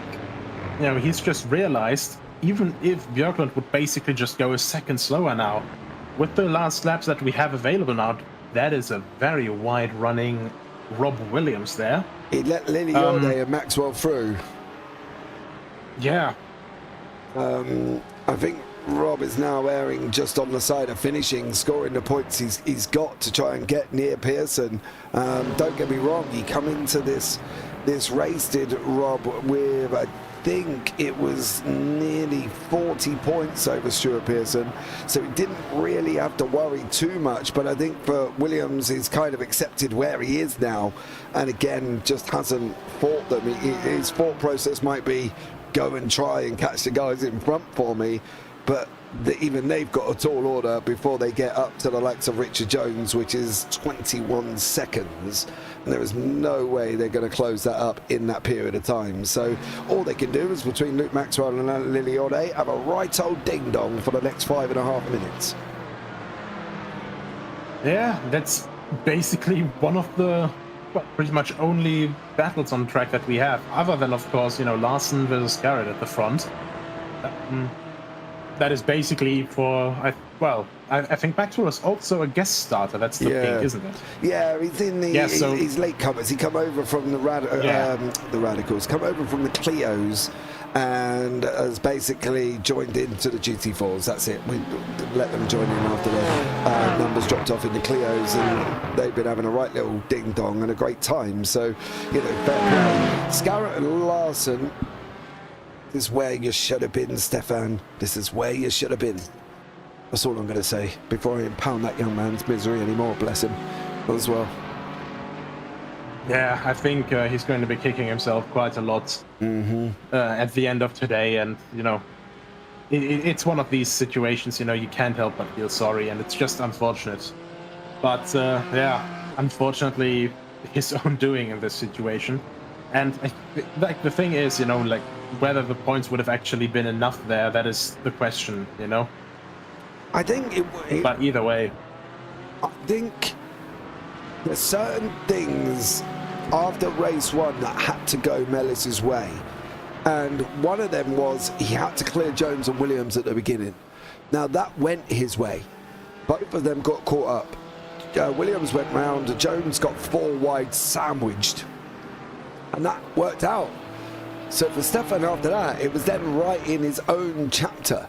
you know, he's just realized, even if Bjorklund would basically just go a second slower now, with the last laps that we have available now, that is a very wide-running Rob Williams there. He let Lily Ode and Maxwell through. Yeah. I think Rob is now erring just on the side of finishing, scoring the points he's got to try and get near Pearson. Don't get me wrong, he come into this race, did Rob, with I think it was nearly 40 points over Stuart Pearson, so he didn't really have to worry too much. But I think for Williams, he's kind of accepted where he is now, and again just hasn't fought them. His thought process might be go and try and catch the guys in front for me, but even they've got a tall order before they get up to the likes of Richard Jones, which is 21 seconds. And there is no way they're going to close that up in that period of time. So all they can do is, between Luke Maxwell and Lily Ode, have a right old ding-dong for the next 5.5 minutes. Yeah, that's basically one of the pretty much only battles on track that we have, other than, of course, you know, Larson versus Garrett at the front. That is basically for, I think Maxwell is also a guest starter. That's the thing, isn't it? Yeah, he's in the, he's latecomers. He come over from the Radicals, come over from the Clios, and has basically joined into the GT4s. That's it. We let them join in after the numbers dropped off in the Clios, and they've been having a right little ding-dong and a great time. So, you know, fair play. Scarrett and Larson, this is where you should have been, Stefan. This is where you should have been. That's all I'm going to say before I impound that young man's misery anymore, bless him, as well. Yeah, I think he's going to be kicking himself quite a lot at the end of today. And, you know, it's one of these situations, you know, you can't help but feel sorry, and it's just unfortunate. But, yeah, unfortunately, his own doing in this situation. And, like, the thing is, you know, like, whether the points would have actually been enough there, that is the question, you know? I think but either way, I think there's certain things after race one that had to go Mellis's way, and one of them was he had to clear Jones and Williams at the beginning. Now that went his way. Both of them got caught up. Williams went round, Jones got 4 wide sandwiched, and that worked out. So for Stefan, after that, it was then writing his own chapter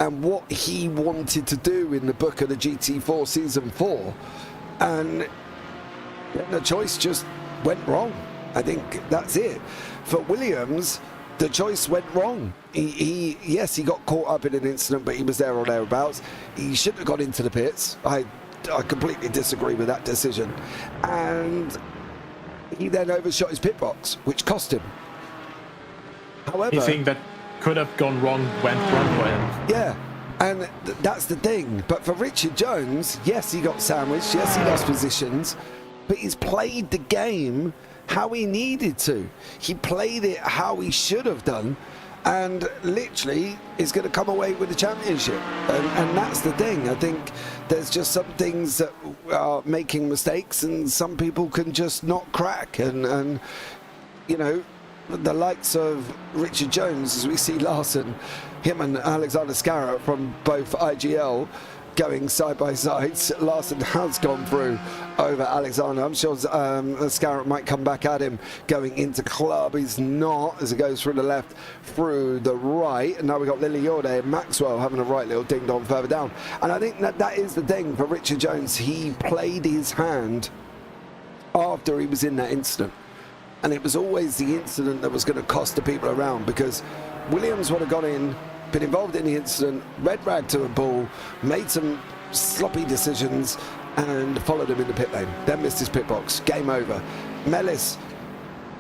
and what he wanted to do in the book of the GT4 Season 4. And the choice just went wrong. I think that's it. For Williams, the choice went wrong. Yes, he got caught up in an incident, but he was there or thereabouts. He shouldn't have gone into the pits. I completely disagree with that decision. And he then overshot his pit box, which cost him. However, anything that could have gone wrong went wrong for him. Yeah, and that's the thing. But for Richard Jones, yes, he got sandwiched, yes, he lost positions, but he's played the game how he needed to. He played it how he should have done, and literally is going to come away with the championship. And that's the thing. I think there's just some things that are making mistakes, and some people can just not crack. And you know, the likes of Richard Jones, as we see Larson, him and Alexander Scarrett from both IGL going side by side. Larson has gone through over Alexander. I'm sure Scarrett might come back at him going into club. He's not, as it goes through the left, through the right. And now we've got Lily Ode and Maxwell having a right little ding-dong further down. And I think that is the thing for Richard Jones. He played his hand after he was in that incident. And it was always the incident that was going to cost the people around, because Williams would have gone in, been involved in the incident, red rag to a bull, made some sloppy decisions, and followed him in the pit lane. Then missed his pit box. Game over. Mellis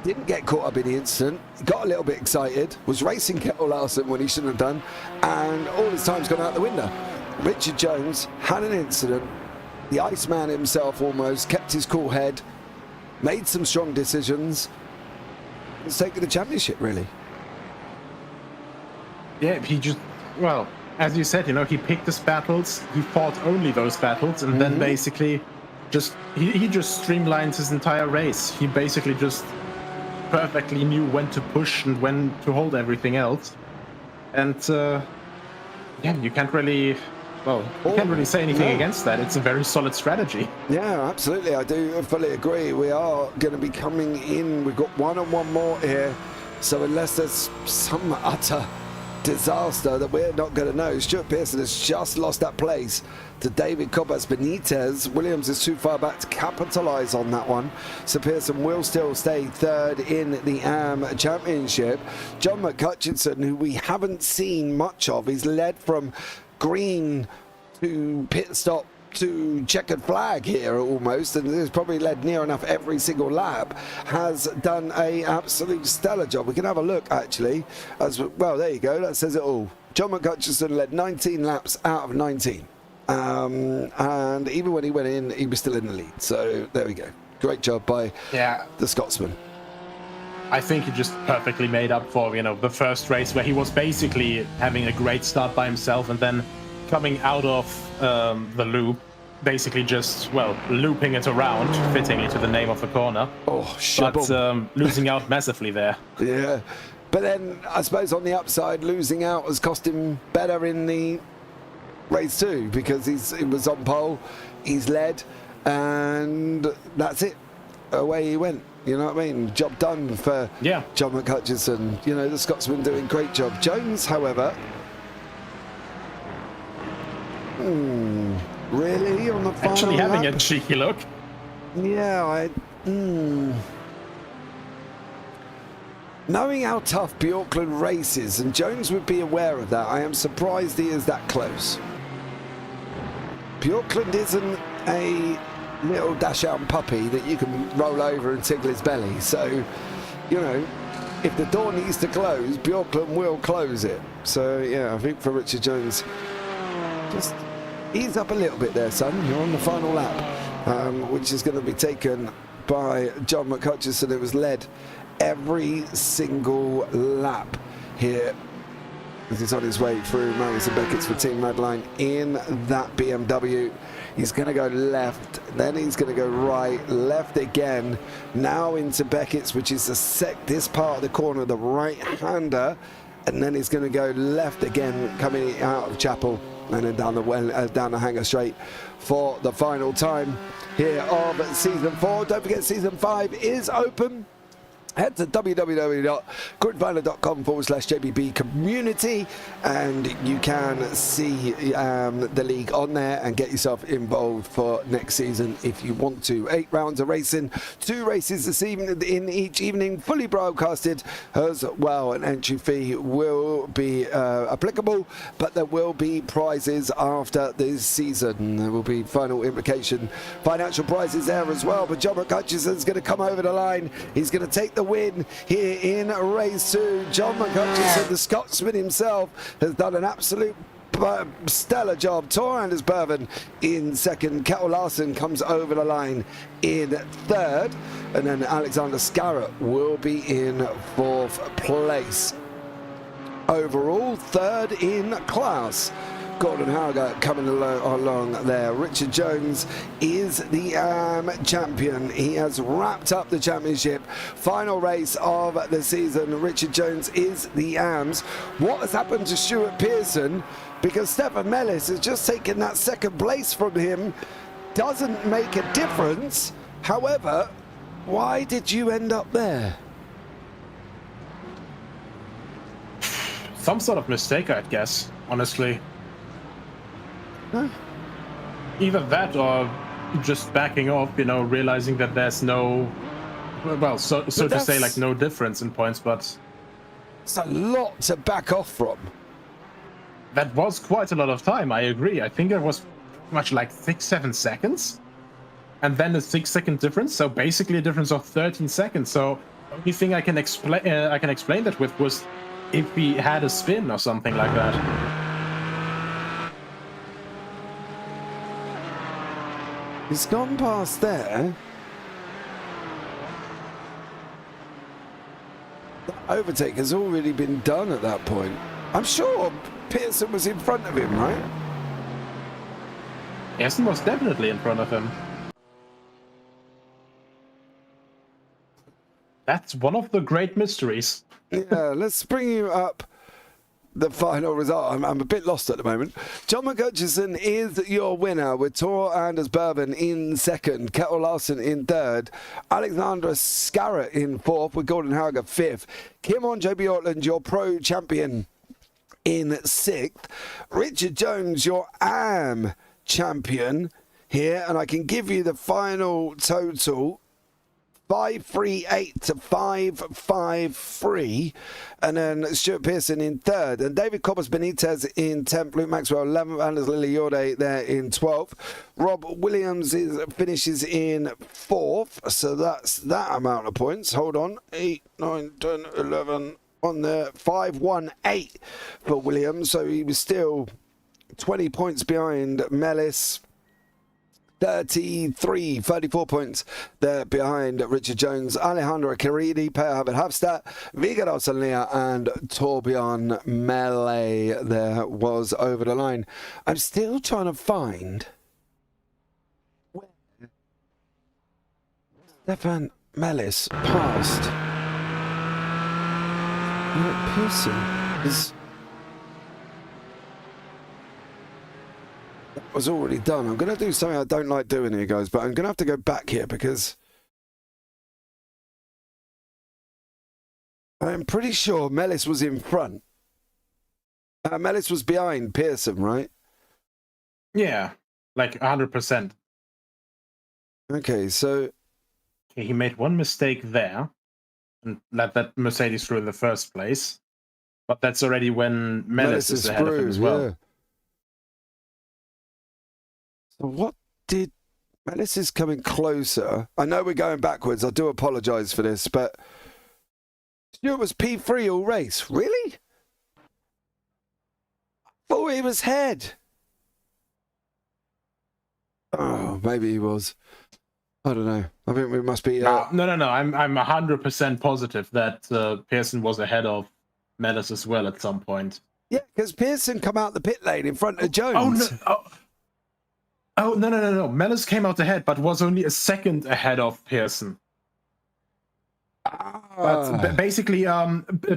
didn't get caught up in the incident, got a little bit excited, was racing Kettle Larson when he shouldn't have done, and all his time's gone out the window. Richard Jones had an incident. The Iceman himself almost kept his cool head, made some strong decisions. It's taken the championship, really. Yeah, he just, well, as you said, he picked his battles, he fought only those battles, and then basically he just streamlined his entire race. He basically just perfectly knew when to push and when to hold everything else. And you can't really say anything against that. It's a very solid strategy. Yeah, absolutely. I do fully agree. We are going to be coming in. We've got one more here. So unless there's some utter disaster that we're not going to know, Stuart Pearson has just lost that place to David Cobas Benitez. Williams is too far back to capitalise on that one. So Pearson will still stay third in the Championship. John McCutcheon, who we haven't seen much of, is led from green to pit stop to checkered flag here almost, and has probably led near enough every single lap, has done a absolute stellar job. We can have a look actually as well. There you go, that says it all. John McCutcheon led 19 laps out of 19, and even when he went in, he was still in the lead. So there we go, great job by the Scotsman. I think he just perfectly made up for the first race where he was basically having a great start by himself and then coming out of the loop, basically just, looping it around, fittingly to the name of the corner. But losing out massively there. Yeah, but then I suppose on the upside, losing out has cost him better in the race too, because he was on pole, he's led, and that's it. Away he went. You know what I mean? Job done for John McCutcheon. The Scotsman doing a great job. Jones, however, really on the final actually having lap? a cheeky look. Yeah, knowing how tough Bjorklund races, and Jones would be aware of that, I am surprised he is that close. Bjorklund isn't a little dash-out puppy that you can roll over and tickle his belly. So, if the door needs to close, Bjorklund will close it. So, yeah, I think for Richard Jones, just ease up a little bit there, son. You're on the final lap, which is going to be taken by John McCutcheon. It was led every single lap here as he's on his way through Magnus and Beckett's for Team Redline in that BMW. He's going to go left, then he's going to go right, left again, now into Beckett's, which is this part of the corner, the right-hander, and then he's going to go left again, coming out of Chapel, and then down the hangar straight for the final time here of Season 4. Don't forget, Season 5 is open. Head to www.gridfinder.com/JPB community, and you can see the league on there and get yourself involved for next season if you want to. 8 rounds of racing, 2 races this evening in each evening, fully broadcasted as well. An entry fee will be applicable, but there will be prizes after this season. There will be final implication financial prizes there as well. But John McCutcheon is going to come over the line. He's going to take the win here in race 2. John McCutcheon, the Scotsman himself, has done an absolute stellar job. Tor Anders Berven in second. Kettle Larsen comes over the line in third, and then Alexander Scarrett will be in 4th place. Overall, third in class. Gordon Hauger coming along there. Richard Jones is the champion. He has wrapped up the championship. Final race of the season. Richard Jones is the AMS. What has happened to Stuart Pearson? Because Stefan Mellis has just taken that second place from him. Doesn't make a difference. However, why did you end up there? Some sort of mistake, I'd guess, honestly. Huh? Either that or just backing off, realizing that there's no, so to say, like no difference in points, but it's a lot to back off from. That was quite a lot of time, I agree. I think it was much like 6-7 seconds, and then a 6-second difference, so basically a difference of 13 seconds. So the only thing I can explain that with was if we had a spin or something like that. He's gone past there. The overtake has already been done at that point. I'm sure Pearson was in front of him, right? Pearson was definitely in front of him. That's one of the great mysteries. Yeah, let's bring you up the final result. I'm a bit lost at the moment. John McCutcheon is your winner with Tor Anders Bourbon in second, Kettle Larson in third, Alexandra Scarrett in fourth with Gordon Hauger fifth, Kim on JB Ortland, your pro champion, in sixth, Richard Jones, your AM champion here, and I can give you the final total. 538 to 553, and then Stuart Pearson in third, and David Cobos Benitez in 10th, Luke Maxwell 11th, Anders Lily Yorde there in 12th. Rob Williams finishes in 4th, so that's that amount of points. Hold on, 8, 9, 10, 11 on there, 518 for Williams, so he was still 20 points behind Mellis. 34 points there behind Richard Jones, Alejandro Caridi, Per Harvard Havstat, Viggo Salnia, and Torbjörn Melle there was over the line. I'm still trying to find where Stefan Mellis passed. Pearson is... was already done. I'm going to do something I don't like doing here, guys, but I'm going to have to go back here because I'm pretty sure Mellis was in front. Mellis was behind Pearson, right? Yeah, like 100%. Okay, so... He made one mistake there and let that Mercedes through in the first place. But that's already when Mellis is ahead of him as well. Yeah. So what did... Mellis is coming closer. I know we're going backwards. I do apologise for this, but... Stuart was P3 all race. Really? I thought he was head. Oh, maybe he was. I don't know. I think we must be... No. I'm 100% positive that Pearson was ahead of Mellis as well at some point. Yeah, because Pearson come out the pit lane in front of Jones. No. Mellis came out ahead, but was only a second ahead of Pearson. But basically,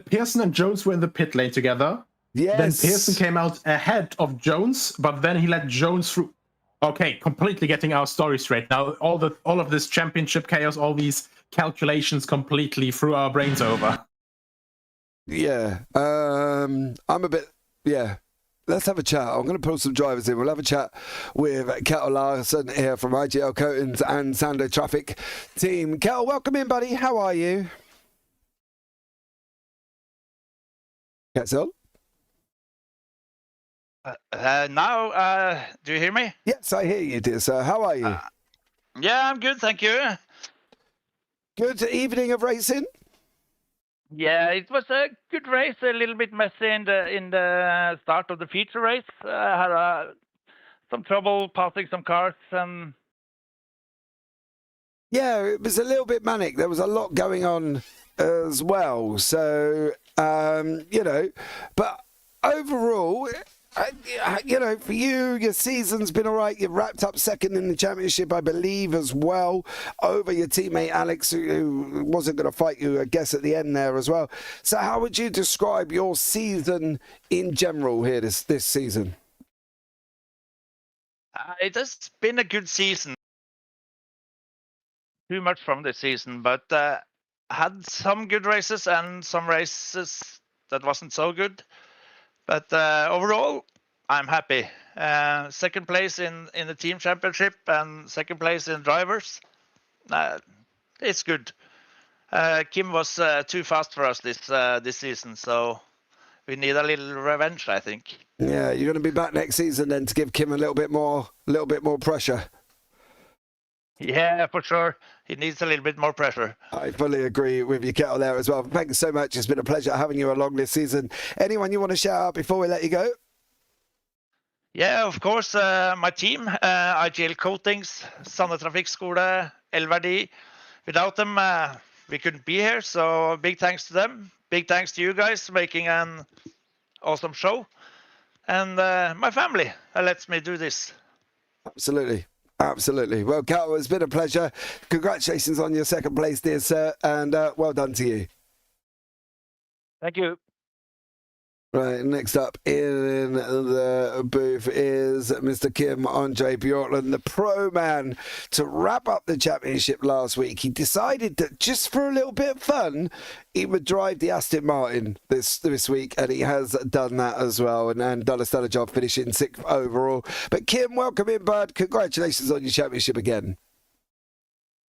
Pearson and Jones were in the pit lane together. Yes. Then Pearson came out ahead of Jones, but then he let Jones through. Okay, completely getting our story straight now. All of this championship chaos, all these calculations completely threw our brains over. Yeah. I'm a bit... Yeah. Let's have a chat. I'm going to pull some drivers in. We'll have a chat with Kettle Larson here from IGL Coatings and Sando Traffic team. Kettle, welcome in, buddy. How are you? Kettle? Now, do you hear me? Yes, I hear you, dear sir. How are you? Yeah, I'm good, thank you. Good evening of racing? Yeah, it was a good race, a little bit messy in the start of the feature race. I had some trouble passing some cars. Yeah, it was a little bit manic. There was a lot going on as well. So, but overall... for you, your season's been all right. You've wrapped up second in the championship, I believe, as well, over your teammate Alex, who wasn't going to fight you, I guess, at the end there as well. So how would you describe your season in general here this season? It has been a good season. Too much from this season, but had some good races and some races that wasn't so good. But overall, I'm happy. Second place in the team championship and second place in drivers. It's good. Kim was too fast for us this season, so we need a little revenge, I think. Yeah, you're going to be back next season then to give Kim a little bit more pressure. Yeah, for sure. He needs a little bit more pressure. I fully agree with you, Kettle, there as well. Thanks so much. It's been a pleasure having you along this season. Anyone you want to shout out before we let you go? Yeah, of course. My team, IGL Coatings, Sande Trafikkskole, Elverdi. Without them, we couldn't be here. So big thanks to them. Big thanks to you guys making an awesome show. And my family lets me do this. Absolutely. Absolutely. Well, Carl, it's been a pleasure. Congratulations on your second place, dear sir, and well done to you. Thank you. Right, next up in the booth is Mr. Kim Andre Bjorklund, the pro man. To wrap up the championship last week, he decided that just for a little bit of fun, he would drive the Aston Martin this week, and he has done that as well, and done a stellar job finishing 6th overall. But Kim, welcome in, bud. Congratulations on your championship again.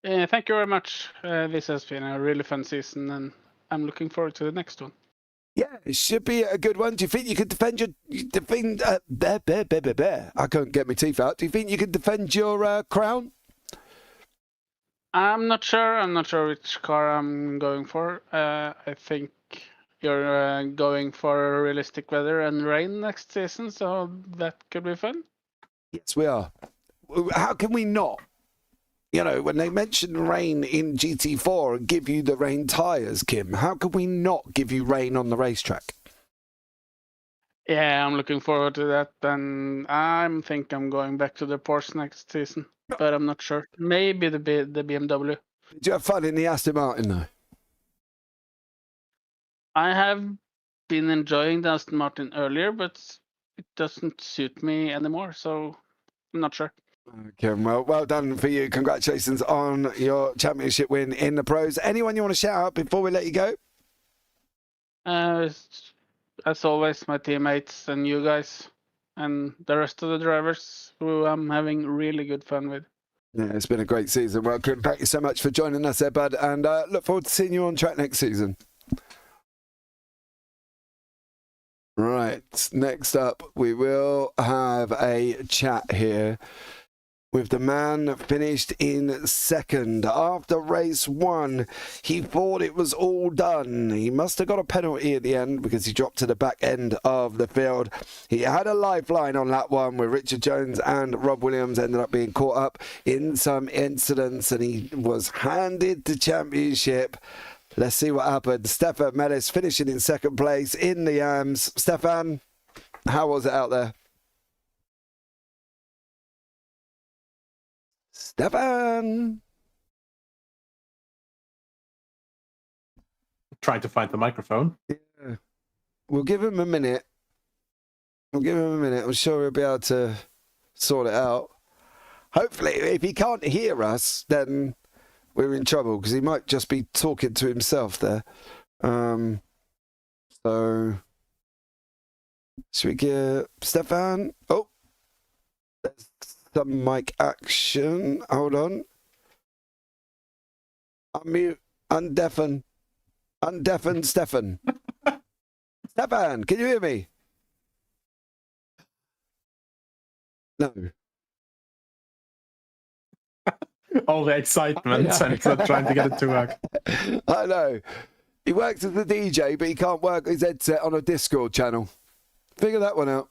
Thank you very much. This has been a really fun season, and I'm looking forward to the next one. Yeah, it should be a good one. Do you think you could defend your... I can't get my teeth out. Do you think you could defend your crown? I'm not sure. I'm not sure which car I'm going for. I think you're going for realistic weather and rain next season, so that could be fun. Yes, we are. How can we not? You know, when they mention rain in GT4 and give you the rain tyres, Kim, how can we not give you rain on the racetrack? Yeah, I'm looking forward to that, and I think I'm going back to the Porsche next season, but I'm not sure. Maybe the BMW. Did you have fun in the Aston Martin, though? I have been enjoying the Aston Martin earlier, but it doesn't suit me anymore, so I'm not sure. Okay, well done for you. Congratulations on your championship win in the pros. Anyone you want to shout out before we let you go? As always, my teammates and you guys and the rest of the drivers who I'm having really good fun with. Yeah, it's been a great season. Well, Kim, thank you so much for joining us there, bud, and look forward to seeing you on track next season. Right, next up, we will have a chat here with the man finished in second. After race 1, he thought it was all done. He must have got a penalty at the end because he dropped to the back end of the field. He had a lifeline on that one where Richard Jones and Rob Williams ended up being caught up in some incidents, and he was handed the championship. Let's see what happened. Stefan Melis finishing in second place in the AMS. Stefan, how was it out there? Stefan! Trying to find the microphone. Yeah. We'll give him a minute. I'm sure he'll be able to sort it out. Hopefully, if he can't hear us, then we're in trouble because he might just be talking to himself there. So, should we get Stefan? Oh, there's some mic action. Hold on. Unmute. Undeafen. Undeafen Stefan. Stefan, can you hear me? No. All the excitement and trying to get it to work. I know. He works as a DJ, but he can't work his headset on a Discord channel. Figure that one out.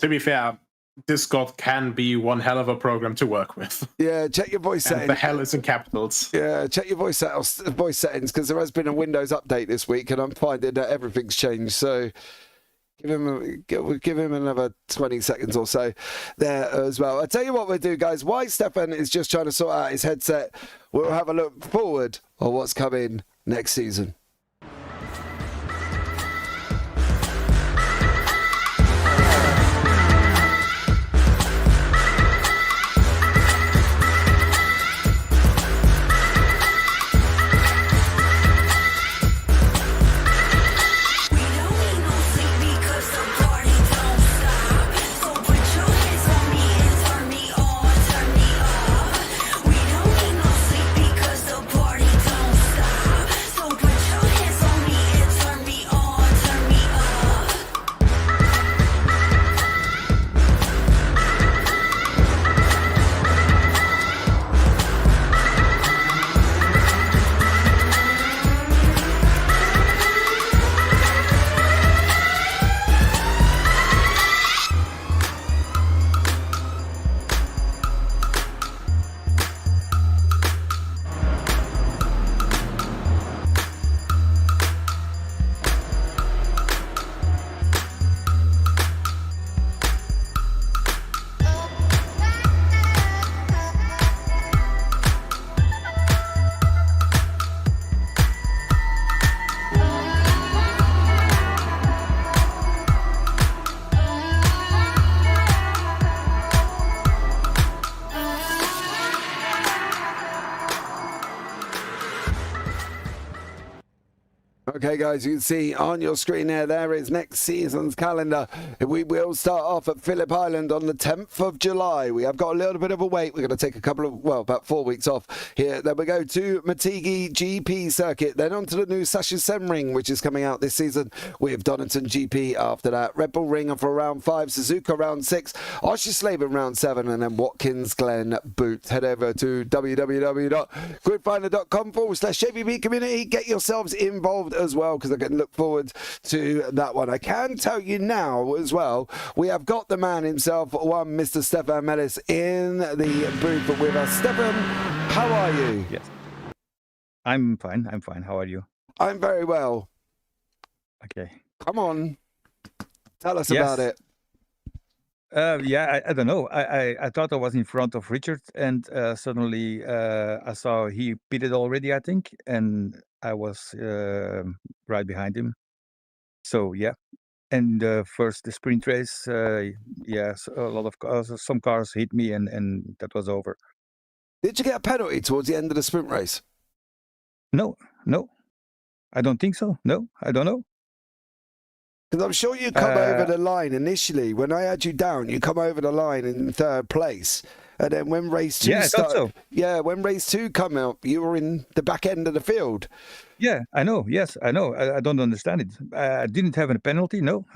To be fair, Discord can be one hell of a program to work with. Yeah, check your voice settings. And the hell is in capitals. Yeah, check your voice settings because there has been a Windows update this week, and I'm finding that everything's changed. So give him another 20 seconds or so there as well. I'll tell you what we'll do, guys. While Stefan is just trying to sort out his headset, we'll have a look forward on what's coming next season. Okay, guys, you can see on your screen there is next season's calendar. We will start off at Phillip Island on the 10th of July. We have got a little bit of a wait. We're going to take about 4 weeks off here. Then we go to Matigi GP circuit. Then on to the new Sasha Semring, which is coming out this season with Donington GP after that. Red Bull Ring for round 5, Suzuka round 6, Oschersleben round 7, and then Watkins Glen Boot. Head over to www.gridfinder.com/JPB community. Get yourselves involved as well, because I can look forward to that one. I can tell you now as well, we have got the man himself, one Mr. Stefan Mellis, in the booth with us. Stefan, how are you? Yes. I'm fine. How are you? I'm very well. Okay. Come on. Tell us Yes. about it. Yeah, I don't know. I thought I was in front of Richard, and suddenly I saw he pitted already, I think, and I was right behind him. So yeah, and the sprint race, yes, a lot of cars, some cars hit me, and that was over. Did you get a penalty towards the end of the sprint race? No, I don't think so. No, I don't know. Because I'm sure you come over the line initially. When I had you down, you come over the line in 3rd place. And then when race 2 Yeah, I thought so. Yeah, when race 2 come out, you were in the back end of the field. Yeah, I know. Yes, I know. I don't understand it. I didn't have a penalty. No,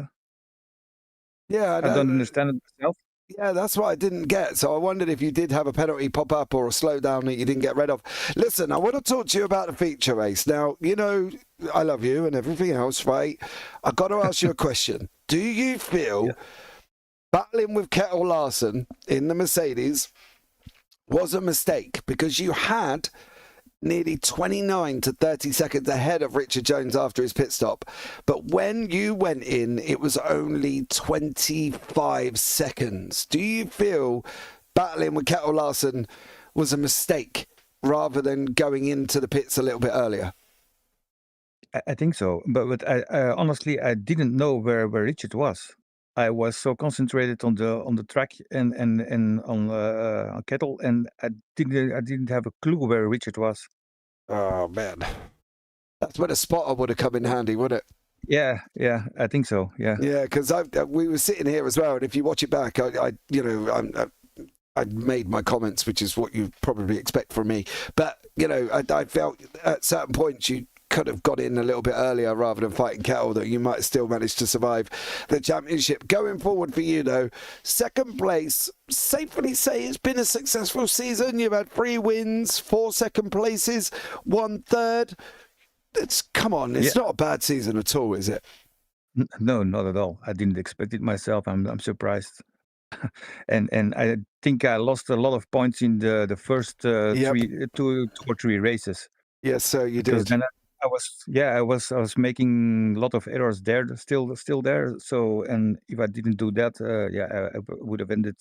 Yeah, I don't understand it myself. Yeah, that's what I didn't get. So I wondered if you did have a penalty pop up or a slowdown that you didn't get rid of. Listen, I want to talk to you about the feature race. Now, you know, I love you and everything else, right? I've got to ask you a question. Do you feel battling with Kettle Larson in the Mercedes was a mistake? Because you had nearly 29 to 30 seconds ahead of Richard Jones after his pit stop. But when you went in, it was only 25 seconds. Do you feel battling with Kettle Larson was a mistake rather than going into the pits a little bit earlier? I think so. But I honestly, I didn't know where Richard was. I was so concentrated on the track and on Kettle, and I didn't have a clue where Richard was. Oh man, that's when a spotter would have come in handy, wouldn't it? Yeah, I think so. Yeah, because we were sitting here as well, and if you watch it back, I made my comments, which is what you probably expect from me. But you know, I felt at certain points you could have got in a little bit earlier rather than fighting Kettle, that you might still manage to survive the championship. Going forward for you though, 2nd place, safely say it's been a successful season. You've had 3 wins, 4 second places, 1 third. Come on, it's not a bad season at all, is it? No, not at all. I didn't expect it myself. I'm surprised. and I think I lost a lot of points in the first 2 or 3 races. Yes, so you Because did. then I was making a lot of errors there, still there. So, and if I didn't do that, I would have ended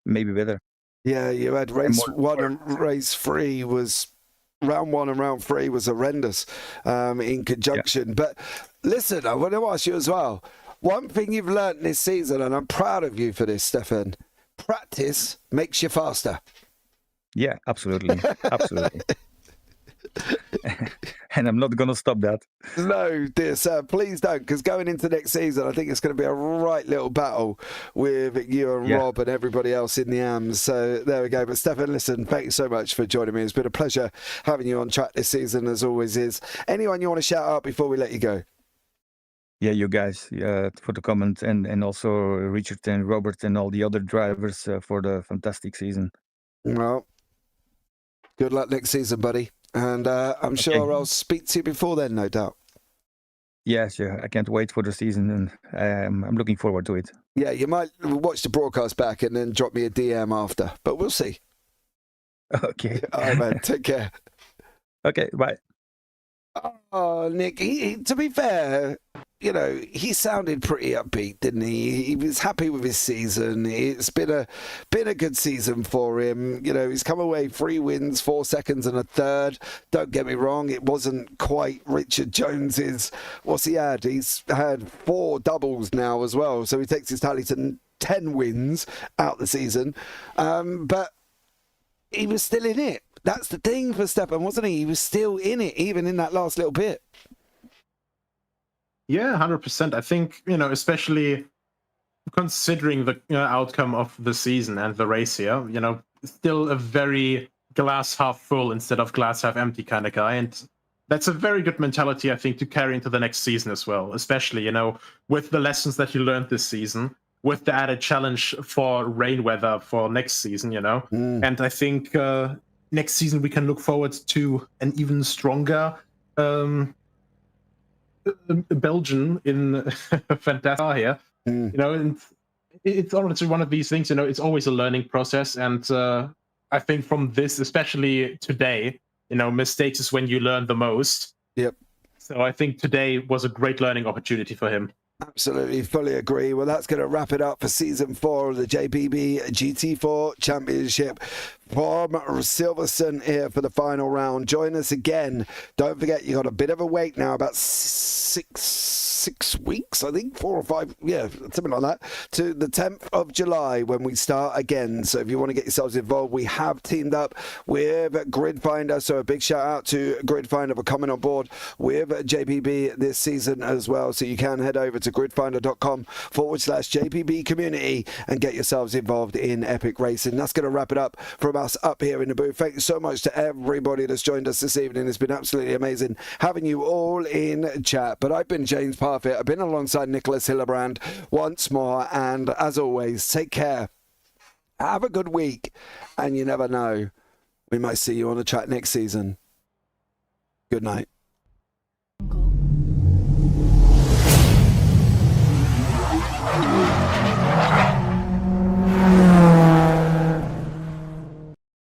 maybe better. Yeah, you had race 1 and race 3 was round 1 and round 3 was horrendous in conjunction. Yeah. But listen, I want to ask you as well. One thing you've learnt this season, and I'm proud of you for this, Stefan. Practice makes you faster. Yeah, absolutely, absolutely. And I'm not going to stop that. No, dear sir, please don't, because going into next season, I think it's going to be a right little battle with you and Rob and everybody else in the AMS. So there we go. But Stefan, listen, thank you so much for joining me. It's been a pleasure having you on track this season, as always is. Anyone you want to shout out before we let you go? Yeah, you guys for the comment, and also Richard and Robert and all the other drivers for the fantastic season. Well, good luck next season, buddy. And I'm sure I'll speak to you before then, no doubt. Yes, I can't wait for the season, and I'm looking forward to it. Yeah, you might watch the broadcast back and then drop me a DM after, but we'll see. Okay. All right, man. Take care. Okay, bye. Oh, Nick, to be fair, you know, he sounded pretty upbeat, didn't he? He was happy with his season. It's been a good season for him. You know, he's come away 3 wins, 4 seconds and a third. Don't get me wrong, it wasn't quite Richard Jones's. What's he had? He's had 4 doubles now as well, so he takes his tally to 10 wins out the season. But he was still in it. That's the thing for Stefan, wasn't he? He was still in it, even in that last little bit. Yeah, 100%. I think, especially considering the outcome of the season and the race here, still a very glass half full instead of glass half empty kind of guy. And that's a very good mentality, I think, to carry into the next season as well, especially, with the lessons that you learned this season, with the added challenge for rain weather for next season, And I think next season we can look forward to an even stronger Belgian in Fantastic here. And it's honestly one of these things, it's always a learning process. And I think from this, especially today, mistakes is when you learn the most. Yep. So I think today was a great learning opportunity for him. Absolutely, fully agree. Well, that's going to wrap it up for season 4 of the JPB GT4 Championship from Silverstone here for the final round. Join us again. Don't forget, you got a bit of a wait now, about six weeks, I think, 4 or 5, yeah, something like that, to the 10th of July when we start again. So if you want to get yourselves involved, we have teamed up with Gridfinder. So a big shout out to Gridfinder for coming on board with JPB this season as well. So you can head over to gridfinder.com/JPB community and get yourselves involved in epic racing. That's going to wrap it up from us up here in the booth. Thank you so much to everybody that's joined us this evening. It's been absolutely amazing having you all in chat. But I've been James Parfitt. I've been alongside Nicolas Hillebrand once more. And as always, take care. Have a good week. And you never know, we might see you on the track next season. Good night.